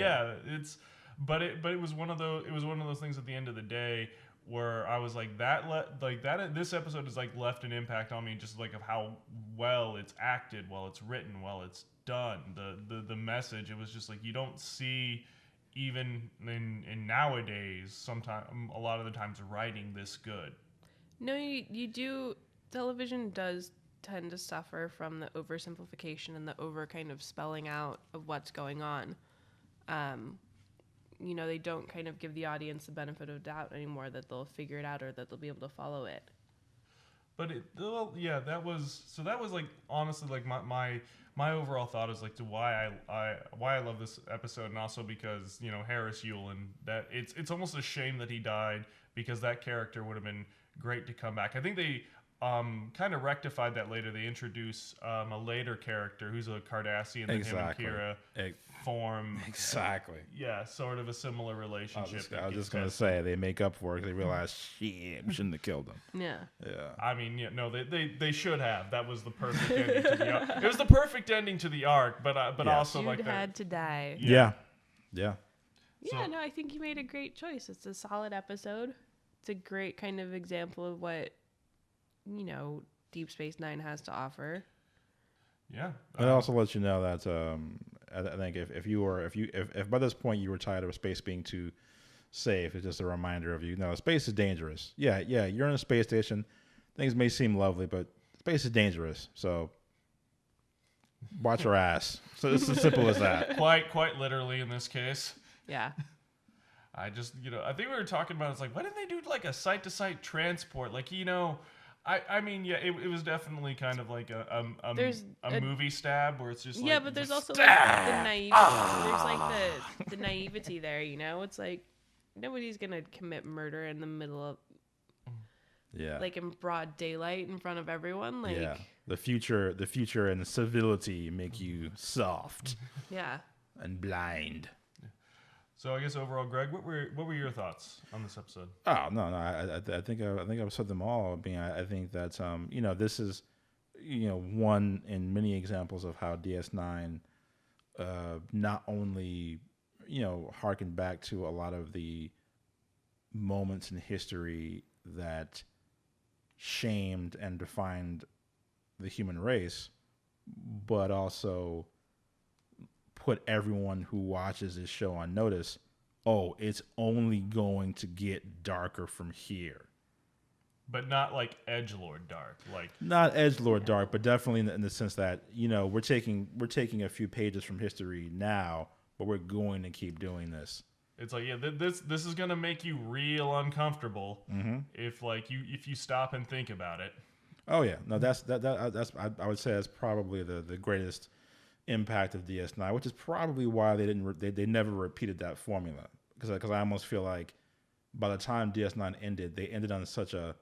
S2: But it was one of those things at the end of the day where I was like this episode has like left an impact on me, just like of how well it's acted, well it's written, well it's done. The message, it was just like you don't see even in nowadays sometimes a lot of the times writing this good.
S1: No, you do. Television does tend to suffer from the oversimplification and the over kind of spelling out of what's going on. They don't kind of give the audience the benefit of doubt anymore that they'll figure it out or that they'll be able to follow it.
S2: But that was like honestly like my overall thought is like to why I love this episode, and also because Harris Yulin, that it's almost a shame that he died, because that character would have been great to come back. I think they kind of rectified that later. They introduce a later character who's a Cardassian that him and Kira form.
S3: Exactly.
S2: Sort of a similar relationship.
S3: I was just going to say, they make up for it because they realize, shit, we shouldn't have killed him.
S1: Yeah.
S2: I mean, they should have. That was the perfect ending to the arc. It was the perfect ending to the arc, but also
S1: Jude
S2: like that.
S1: had to die.
S3: Yeah.
S1: No, I think you made a great choice. It's a solid episode. It's a great kind of example of what Deep Space Nine has to offer.
S2: Yeah.
S3: It also lets you know that I think if by this point you were tired of space being too safe, it's just a reminder of space is dangerous. Yeah, you're in a space station. Things may seem lovely, but space is dangerous. So watch your ass. So it's as simple as that.
S2: Quite literally in this case.
S1: Yeah.
S2: I just I think we were talking about, it's like, why didn't they do like a site-to-site transport? Like I mean, it was definitely kind of like a movie stab where it's just like,
S1: but there's also like the naivety. There's like the naivety there, It's like nobody's gonna commit murder in the middle of like in broad daylight in front of everyone. Like
S3: the future and civility make you soft and blind.
S2: So I guess overall, Greg, what were your thoughts on this episode?
S3: Oh no, I think I've said them all. I mean, I think that this is one in many examples of how DS9 not only harkened back to a lot of the moments in history that shamed and defined the human race, but also put everyone who watches this show on notice. Oh, it's only going to get darker from here.
S2: But not like edgelord dark, like
S3: not edgelord dark, but definitely in the sense that we're taking a few pages from history now, but we're going to keep doing this.
S2: It's like this is gonna make you real uncomfortable if you stop and think about it.
S3: Oh yeah, no, that's I would say that's probably the greatest impact of DS9, which is probably why they never repeated that formula. Because I almost feel like by the time DS9 ended, they ended on such a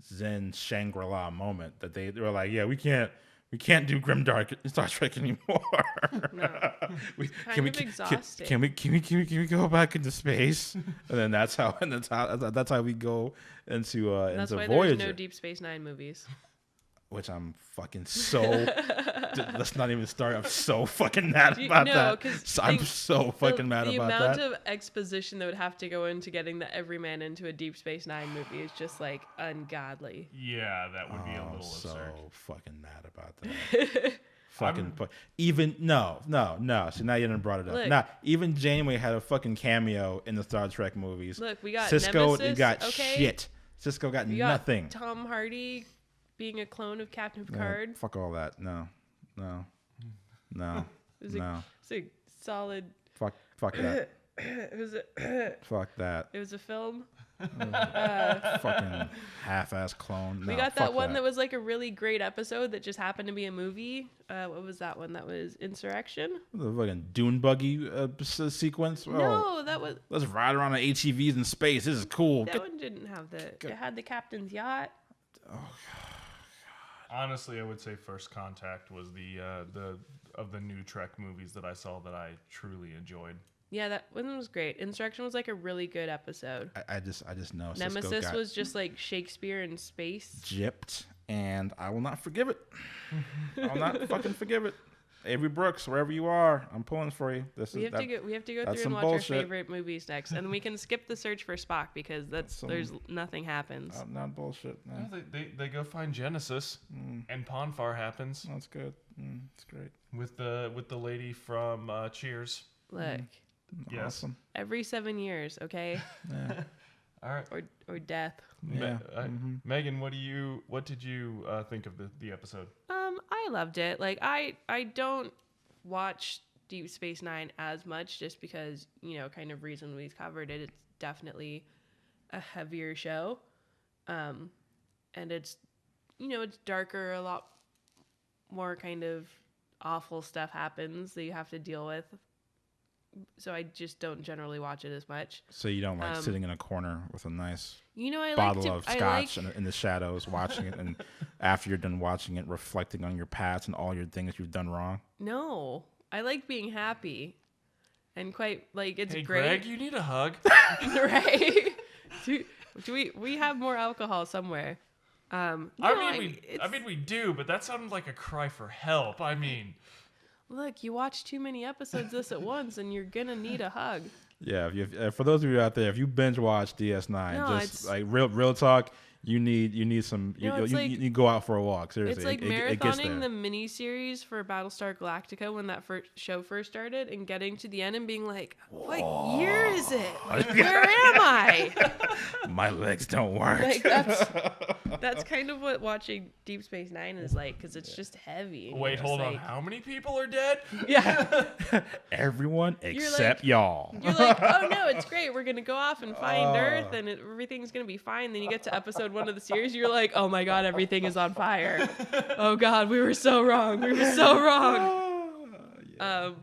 S3: Zen Shangri-La moment that they were like, yeah, we can't do grimdark Star Trek anymore.
S1: No. Exhausting.
S3: Can we go back into space? And then that's how we go into
S1: That's why
S3: Voyager.
S1: there's no Deep Space Nine movies.
S3: Which I'm fucking so. Let's not even start. I'm so fucking mad about that. So I'm so fucking mad about that.
S1: The amount of exposition that would have to go into getting the Everyman into a Deep Space Nine movie is just like ungodly.
S2: Yeah, that would be a little
S3: so
S2: absurd.
S3: Fucking mad about that. Even no. So now you done brought it up.
S1: Look,
S3: now even Janeway had a fucking cameo in the Star Trek movies.
S1: Look, we got
S3: Cisco.
S1: Nemesis,
S3: You got
S1: okay?
S3: shit. Cisco got nothing.
S1: Tom Hardy being a clone of Captain Picard.
S3: Fuck all that. No.
S1: It's a solid.
S3: Fuck that.
S1: It was
S3: Fuck that.
S1: It was a film.
S3: Fucking half-ass clone.
S1: We got that one that was like a really great episode that just happened to be a movie. What was that one? That was Insurrection.
S3: The fucking dune buggy sequence.
S1: No, that was.
S3: Let's ride around on ATVs in space. This is cool.
S1: That one didn't have it had the captain's yacht.
S3: Oh god.
S2: Honestly, I would say First Contact was the of the new Trek movies that I saw that I truly enjoyed.
S1: Yeah, that one was great. Insurrection was like a really good episode.
S3: I just know
S1: Nemesis was just like Shakespeare in space.
S3: Gypped, and I will not forgive it. I will not fucking forgive it. Avery Brooks, wherever you are, I'm pulling for you. We have to
S1: go through and watch our favorite movies next, and we can skip the search for Spock because there's nothing happens.
S3: Not bullshit. No.
S2: No, they go find Genesis, and Ponfar happens.
S3: That's good. It's great
S2: with the lady from Cheers.
S1: Look,
S2: yes,
S3: awesome.
S1: Every 7 years, okay.
S2: Yeah. All right.
S1: Or death.
S3: Yeah.
S2: Megan, what did you think of the episode?
S1: I loved it. Like I don't watch Deep Space Nine as much just because, kind of reason we've covered it. It's definitely a heavier show. And it's it's darker, a lot more kind of awful stuff happens that you have to deal with. So I just don't generally watch it as much.
S3: So you don't like sitting in a corner with a nice
S1: I
S3: bottle of scotch in the shadows, watching it, and after you're done watching it, reflecting on your past and all your things you've done wrong?
S1: No, I like being happy, and quite like it's
S2: hey,
S1: great.
S2: Greg, you need a hug,
S1: right? do we have more alcohol somewhere? No,
S2: I mean we do, but that sounded like a cry for help. I mean.
S1: Look, you watch too many episodes of this at once, and you're gonna need a hug.
S3: Yeah, for those of you out there, if you binge watch DS9, just like real talk, you need some. You go out for a walk. Seriously,
S1: it's like
S3: it gets
S1: marathoning
S3: there.
S1: the miniseries for Battlestar Galactica when that show first started, and getting to the end and being like, "What year is it? Like, where am I?"
S3: My legs don't work.
S1: Like that's kind of what watching Deep Space Nine is like, because it's just heavy.
S2: Wait, hold on. How many people are dead?
S1: Yeah,
S3: everyone except y'all.
S1: You're like, oh no, it's great. We're gonna go off and find Earth, and everything's gonna be fine. Then you get to episode 1 of the series, you're like, oh my god, everything is on fire. Oh god, we were so wrong. Yeah.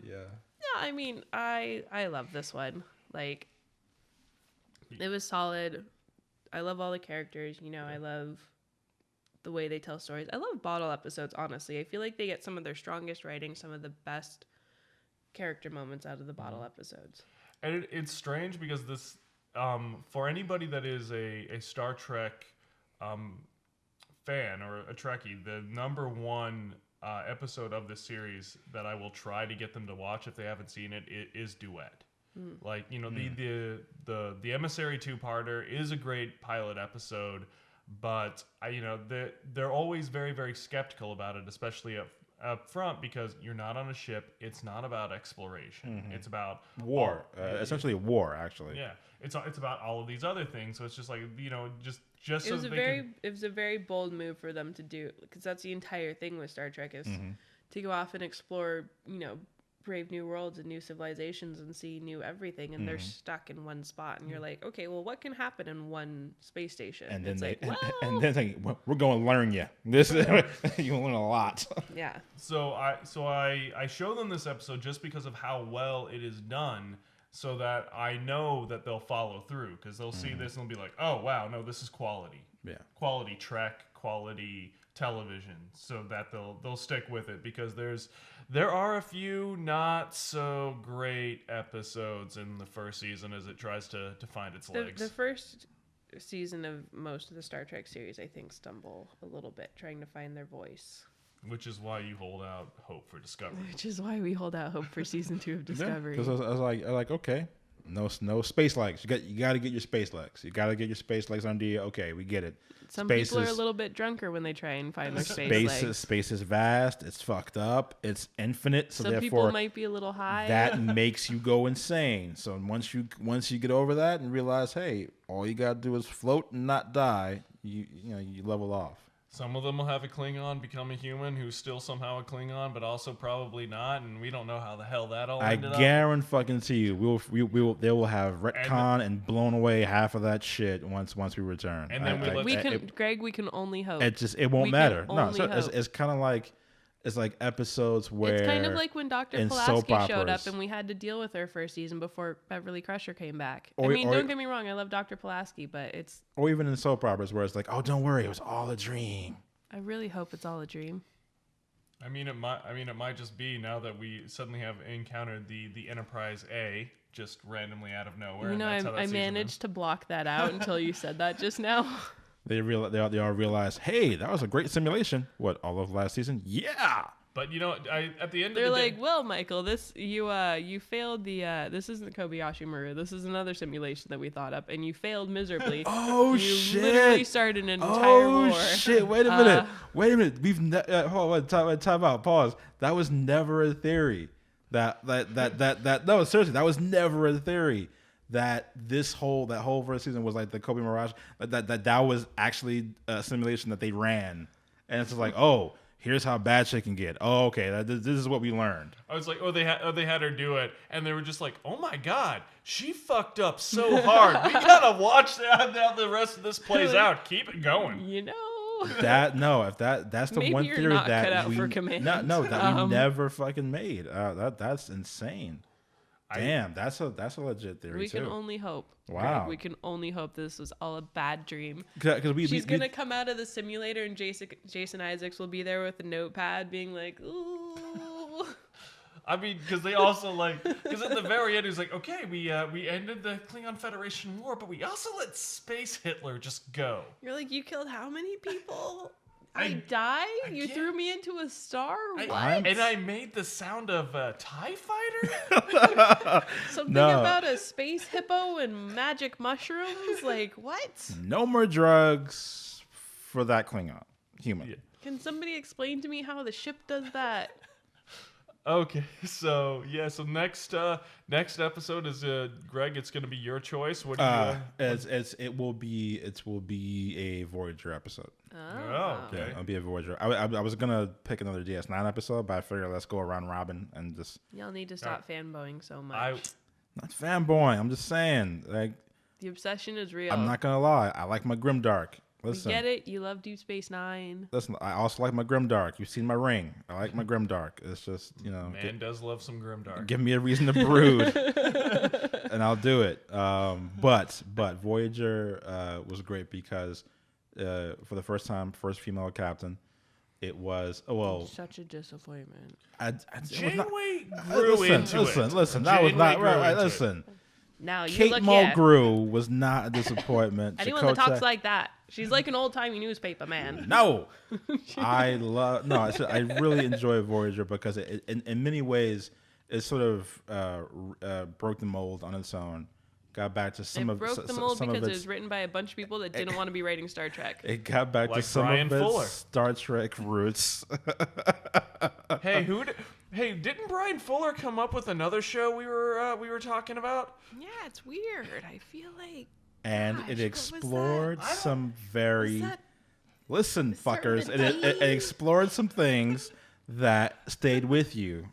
S1: I mean, I love this one. Like, it was solid. I love all the characters. I love the way they tell stories. I love bottle episodes, honestly. I feel like they get some of their strongest writing, some of the best character moments out of the bottle episodes.
S2: And it's strange because this, for anybody that is a Star Trek fan or a Trekkie, the number one episode of this series that I will try to get them to watch if they haven't seen it is Duet. Like, the Emissary 2-parter is a great pilot episode, but they're always very, very skeptical about it, especially up front, because you're not on a ship. It's not about exploration. It's about
S3: war. Essentially war, actually.
S2: Yeah, it's about all of these other things. So it's just like just
S1: it was it was a very bold move for them to do, because that's the entire thing with Star Trek is to go off and explore brave new worlds and new civilizations and see new everything, and they're stuck in one spot, and you're like, okay, well, what can happen in one space station?
S3: And then
S1: it's
S3: they,
S1: like, well,
S3: and then they, we're going to learn you. This you're gonna learn a lot.
S1: yeah.
S2: So I show them this episode just because of how well it is done, so that I know that they'll follow through, because they'll see this and they'll be like, oh wow, no, this is quality.
S3: Yeah.
S2: Quality Trek, quality television, so that they'll stick with it, because there are a few not so great episodes in the first season as it tries to find its legs.
S1: The first season of most of the Star Trek series, I think, stumble a little bit trying to find their voice.
S2: Which is why you hold out hope for Discovery.
S1: Which is why we hold out hope for season 2 of Discovery.
S3: Because I was like, okay, no space legs. You got to get your space legs. You got to get your space legs under you. Okay, we get it.
S1: Some people are a little bit drunker when they try and find their space legs.
S3: Space is vast. It's fucked up. It's infinite. So
S1: some
S3: therefore,
S1: people might be a little high.
S3: That makes you go insane. So once you get over that and realize, hey, all you got to do is float and not die, you level off.
S2: Some of them will have a Klingon become a human who's still somehow a Klingon, but also probably not, and we don't know how the hell that all ended up.
S3: I guarantee you, they will have retcon and blown away half of that shit once we return.
S2: And then
S1: Greg, we can only hope.
S3: It won't matter. No, so it's kind of like. It's like episodes where...
S1: It's kind of like when Dr. Pulaski showed up and we had to deal with her first season before Beverly Crusher came back. Don't get me wrong, I love Dr. Pulaski, but it's...
S3: Or even in soap operas where it's like, oh, don't worry, it was all a dream.
S1: I really hope it's all a dream.
S2: It might just be, now that we suddenly have encountered the Enterprise A just randomly out of nowhere.
S1: I managed to block that out until you said that just now.
S3: They all realize, hey, that was a great simulation. What, all of last season? Yeah.
S2: But at the end
S1: they're
S2: of the
S1: like,
S2: day,
S1: well, Michael, this you failed the this isn't Kobayashi Maru. This is another simulation that we thought up, and you failed miserably.
S3: Oh shit!
S1: You literally started an entire war.
S3: Oh shit! Wait a minute. We've hold on. Time out. Pause. That was never a theory. That no, seriously, that was never a theory. That whole first season was like the Kobe Mirage. That was actually a simulation that they ran, and it's just like, oh, here's how bad shit can get. Oh, okay, this is what we learned.
S2: I was like, they had her do it, and they were just like, oh my god, she fucked up so hard. We gotta watch how the rest of this plays out. Keep it going.
S1: If
S3: that's the
S1: maybe
S3: one
S1: you're
S3: theory
S1: not
S3: that
S1: cut out
S3: we
S1: for command.
S3: we never fucking made. That's insane. Damn, that's a legit theory.
S1: We can only hope.
S3: Wow.
S1: Greg, we can only hope this was all a bad dream.
S3: She's
S1: gonna come out of the simulator, and Jason Isaacs will be there with a notepad, being like, "Ooh."
S2: Because they also because at the very end, he's like, okay, we ended the Klingon Federation war, but we also let Space Hitler just go.
S1: You're like, you killed how many people? I died? You threw me into a star? What?
S2: And I made the sound of a TIE fighter?
S1: Something about a space hippo and magic mushrooms? Like, what?
S3: No more drugs for that Klingon human. Yeah.
S1: Can somebody explain to me how the ship does that?
S2: Okay, so next episode is Greg. It's gonna be your choice. What do you?
S3: It will be a Voyager episode.
S2: Oh, okay.
S3: Yeah, it'll be a Voyager. I was gonna pick another DS9 episode, but I figured let's go around robin and just.
S1: Y'all need to stop fanboying so much.
S3: Not fanboying. I'm just saying, like.
S1: The obsession is real.
S3: I'm not gonna lie. I like my Grimdark. Listen,
S1: we get it. You love Deep Space Nine.
S3: Listen, I also like my Grimdark. You've seen my ring. I like my Grimdark. It's just,
S2: Man does love some Grimdark.
S3: Give me a reason to brood, and I'll do it. But Voyager was great because for the first time, first female captain. It was
S1: such a disappointment.
S2: Janeway grew into it.
S3: Listen, that was not right. Listen.
S1: Now
S3: Kate Mulgrew was not a disappointment.
S1: Anyone that talks like that, she's like an old-timey newspaper man.
S3: No, I really enjoy Voyager because in many ways it sort of broke the mold on its own. Got back to some of
S1: the mold because it was written by a bunch of people that didn't want to be writing Star Trek.
S3: It got back to some of its Star Trek roots.
S2: Hey, didn't Brian Fuller come up with another show we were talking about?
S1: Yeah, it's weird. I feel like.
S3: And it explored some very. Listen, fuckers. It explored some things that stayed with you.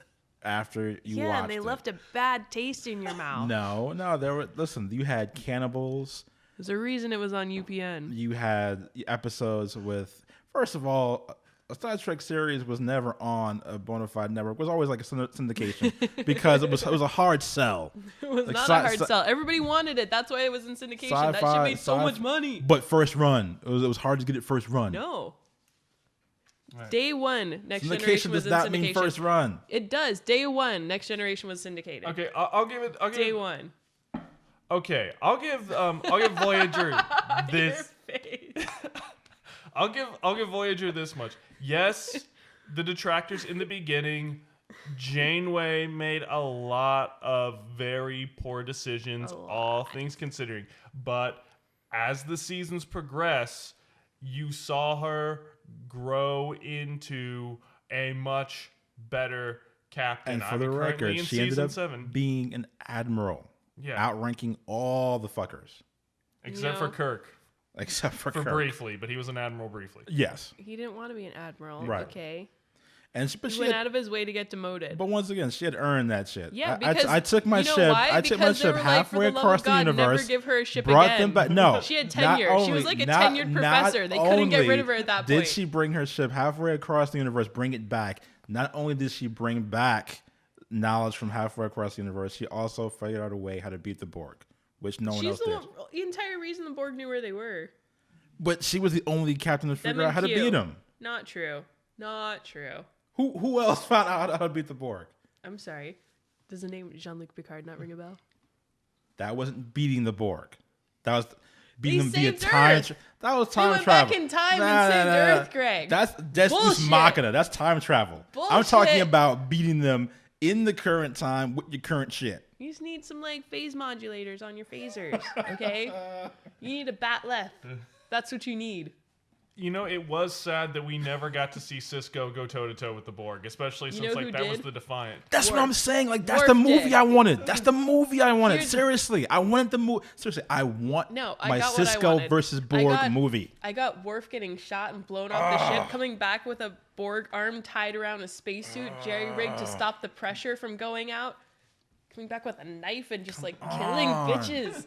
S3: after you
S1: Yeah,
S3: watched
S1: and they
S3: it.
S1: left a bad taste in your mouth.
S3: No, there were. Listen, you had cannibals.
S1: There's a reason it was on UPN.
S3: You had episodes with. First of all, a Star Trek series was never on a bona fide network. It was always like a syndication because it was a hard sell.
S1: It was
S3: Like
S1: not a hard sell. Everybody wanted it. That's why it was in syndication. That shit made so much money.
S3: But first run, it was hard to get it first run.
S1: No.
S2: Right.
S1: Day one, Next
S3: Syndication
S1: Generation was
S3: does
S1: in
S3: not
S1: syndication.
S3: mean first run.
S1: It does. Day one, Next Generation was syndicated.
S2: Okay, I'll give it.
S1: Day one.
S2: Okay, I'll give Voyager this.
S1: Your face.
S2: I'll give Voyager this much. Yes, the detractors in the beginning, Janeway made a lot of very poor decisions, all things considering. But as the seasons progress, you saw her grow into a much better captain.
S3: And for the record,
S2: in
S3: she ended
S2: season
S3: up
S2: 7,
S3: being an admiral, outranking all the fuckers,
S2: except for Kirk.
S3: Except for Kirk.
S2: Briefly, but he was an admiral briefly.
S3: Yes.
S1: He didn't want to be an admiral.
S3: Right.
S1: Okay.
S3: But
S1: he went out of his way to get demoted.
S3: But once again, she had earned that shit.
S1: Yeah, because
S3: I took my ship.
S1: Why?
S3: I took my ship halfway across the universe.
S1: Never give her a ship
S3: brought
S1: again.
S3: them back. No,
S1: she had tenure. She was like a tenured professor. They couldn't get rid of her at that point.
S3: Did she bring her ship halfway across the universe? Bring it back. Not only did she bring back knowledge from halfway across the universe, she also figured out a way how to beat the Borg, which no one else did.
S1: The entire reason the Borg knew where they were.
S3: But she was the only captain to figure out how to beat them.
S1: Not true. Not true.
S3: Who else found out how to beat the Borg?
S1: I'm sorry. Does the name Jean-Luc Picard not ring a bell?
S3: That wasn't beating the Borg. That was beating them via
S1: saved
S3: time.
S1: Earth.
S3: That was time
S1: went
S3: travel.
S1: back in time and saved Earth, Greg.
S3: That's
S1: Bullshit.
S3: Machina. That's time travel.
S1: Bullshit.
S3: I'm talking about beating them in the current time with your current shit.
S1: You just need some phase modulators on your phasers, okay? You need a batleth. That's what you need.
S2: You know, it was sad that we never got to see Sisko go toe-to-toe with the Borg, especially since that was the Defiant.
S3: That's what I'm saying. That's the movie I wanted. That's the movie I wanted. Seriously, I wanted the movie. Seriously, I want my Sisko versus Borg movie.
S1: I got Worf getting shot and blown off the ship, coming back with a Borg arm tied around a spacesuit, jerry-rigged to stop the pressure from going out, coming back with a knife and just killing bitches.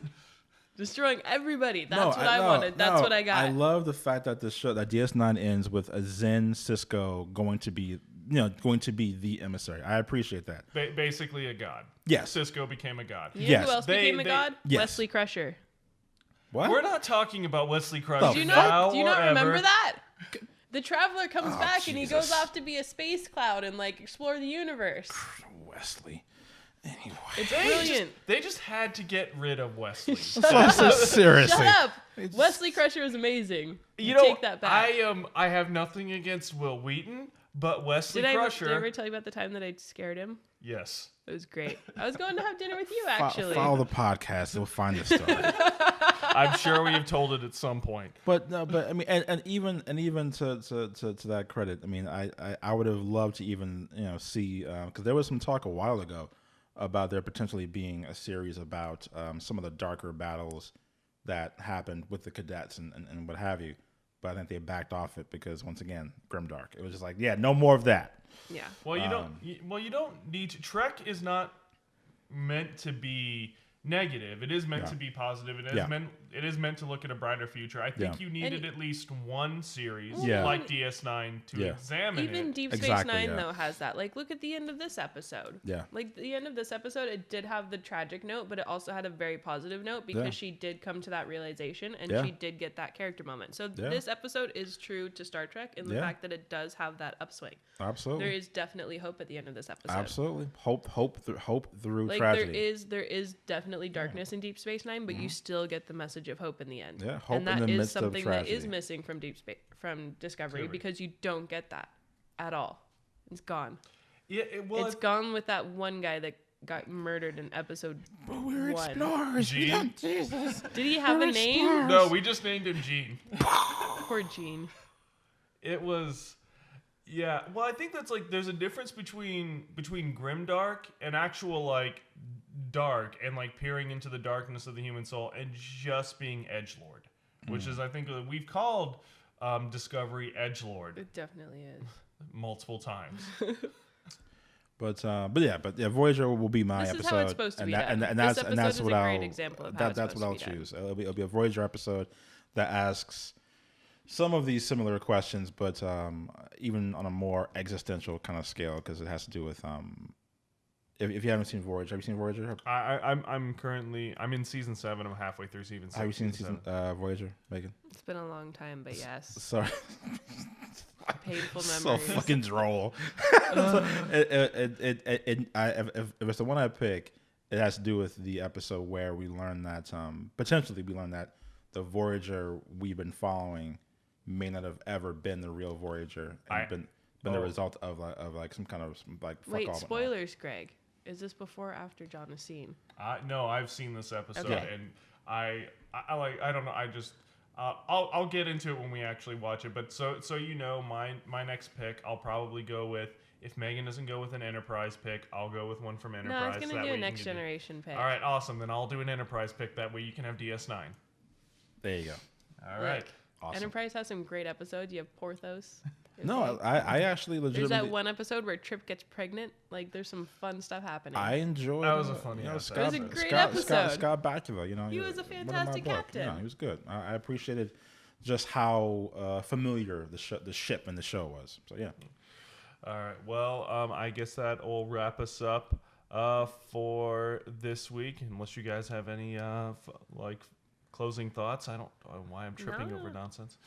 S1: Destroying everybody. That's what I wanted. That's what I got.
S3: I love the fact that that DS9 ends with a Zen Sisko going to be the emissary. I appreciate that.
S2: Basically a god.
S3: Yes.
S2: Sisko became a god.
S1: You know who else became a god?
S3: Yes.
S1: Wesley Crusher.
S3: What?
S2: We're not talking about Wesley Crusher.
S1: Do you not remember that? The Traveler comes back and he goes off to be a space cloud and explore the universe.
S3: Wesley. Anyway.
S1: It's brilliant.
S2: They just had to get rid of Wesley.
S3: Seriously.
S1: Shut up. Wesley Crusher is amazing. Take that back.
S2: I have nothing against Will Wheaton, but Wesley Crusher.
S1: Did I ever tell you about the time that I scared him?
S2: Yes.
S1: It was great. I was going to have dinner with you, actually.
S3: Follow the podcast. You'll find the story.
S2: I'm sure we have told it at some point.
S3: But I mean, and even to that credit, I mean, I would have loved to even see because there was some talk a while ago about there potentially being a series about some of the darker battles that happened with the cadets and what have you. But I think they backed off it because once again, grimdark. It was just no more of that.
S1: Yeah.
S2: Well, you don't need to. Trek is not meant to be negative. It is meant to be positive. It is meant to look at a brighter future. I think you needed at least one series like DS9 to examine
S1: Even
S2: it.
S1: Deep Space Nine though has that. Look at the end of this episode.
S3: Yeah.
S1: The end of this episode, it did have the tragic note, but it also had a very positive note because she did come to that realization and she did get that character moment. So this episode is true to Star Trek in the fact that it does have that upswing.
S3: Absolutely.
S1: There is definitely hope at the end of this episode.
S3: Absolutely. Hope through tragedy.
S1: There is definitely darkness in Deep Space Nine, but you still get the message of hope in the end.
S3: Yeah, hope
S1: and that
S3: in the
S1: is
S3: midst of
S1: something that
S3: tragedy.
S1: is missing from Discovery because you don't get that at all. It's gone.
S2: Yeah,
S1: it's gone with that one guy that got murdered in episode 1.
S3: We're explorers.
S2: Gene?
S3: Jesus.
S1: Did he have a name?
S2: No, we just named him Gene.
S1: Poor Gene.
S2: It was. Yeah, well, I think that's there's a difference between grimdark and actual dark and peering into the darkness of the human soul and just being edgelord, which is I think we've called Discovery edgelord.
S1: It definitely is.
S2: Multiple times.
S3: But yeah, Voyager will be my
S1: This
S3: episode.
S1: is how it's supposed to be done.
S3: And
S1: This
S3: that's
S1: episode is
S3: what
S1: a
S3: I'll
S1: great example of how it's
S3: that's what
S1: supposed
S3: I'll
S1: to be
S3: choose. It'll be a Voyager episode that asks some of these similar questions, but even on a more existential kind of scale, because it has to do with if you haven't seen Voyager, have you seen Voyager?
S2: I'm in season 7. I'm halfway through season 6.
S3: Have you seen season Voyager, Megan?
S1: It's been a long time, but yes.
S3: Sorry.
S1: Painful memories.
S3: So fucking droll. If it's the one I pick, it has to do with the episode where we learn that potentially we learn that the Voyager we've been following may not have ever been the real Voyager and been the result of some kind of fuck
S1: Wait,
S3: all.
S1: spoilers, Greg. Is this before or after John has seen?
S2: No, I've seen this episode,
S1: Okay.
S2: and I don't know. I just I'll get into it when we actually watch it. But so my next pick, I'll probably go with. If Megan doesn't go with an Enterprise pick, I'll go with one from Enterprise.
S1: No, I was gonna do a Next Generation pick.
S2: All right, awesome. Then I'll do an Enterprise pick. That way you can have DS9.
S3: There you go.
S2: All right.
S1: Look,
S3: Awesome.
S1: Enterprise has some great episodes. You have Porthos.
S3: No, I actually legitimately.
S1: There's that one episode where Trip gets pregnant. Like, there's some fun stuff happening.
S3: I enjoyed.
S2: That was a funny episode.
S1: It was a great episode.
S3: Scott Bakula,
S1: He was a fantastic captain.
S3: Yeah, he was good. I appreciated just how familiar the ship and the show was. So yeah.
S2: All right. Well, I guess that will wrap us up for this week. Unless you guys have any closing thoughts. I don't know why I'm tripping over nonsense.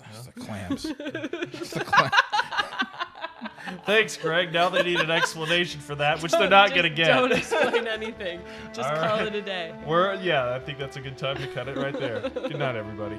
S3: It's the clams.
S2: Thanks, Greg. Now they need an explanation for that, which they're not going to get.
S1: Don't explain anything. Just
S2: All
S1: call
S2: right.
S1: it a day.
S2: I think that's a good time to cut it right there. Good night, everybody.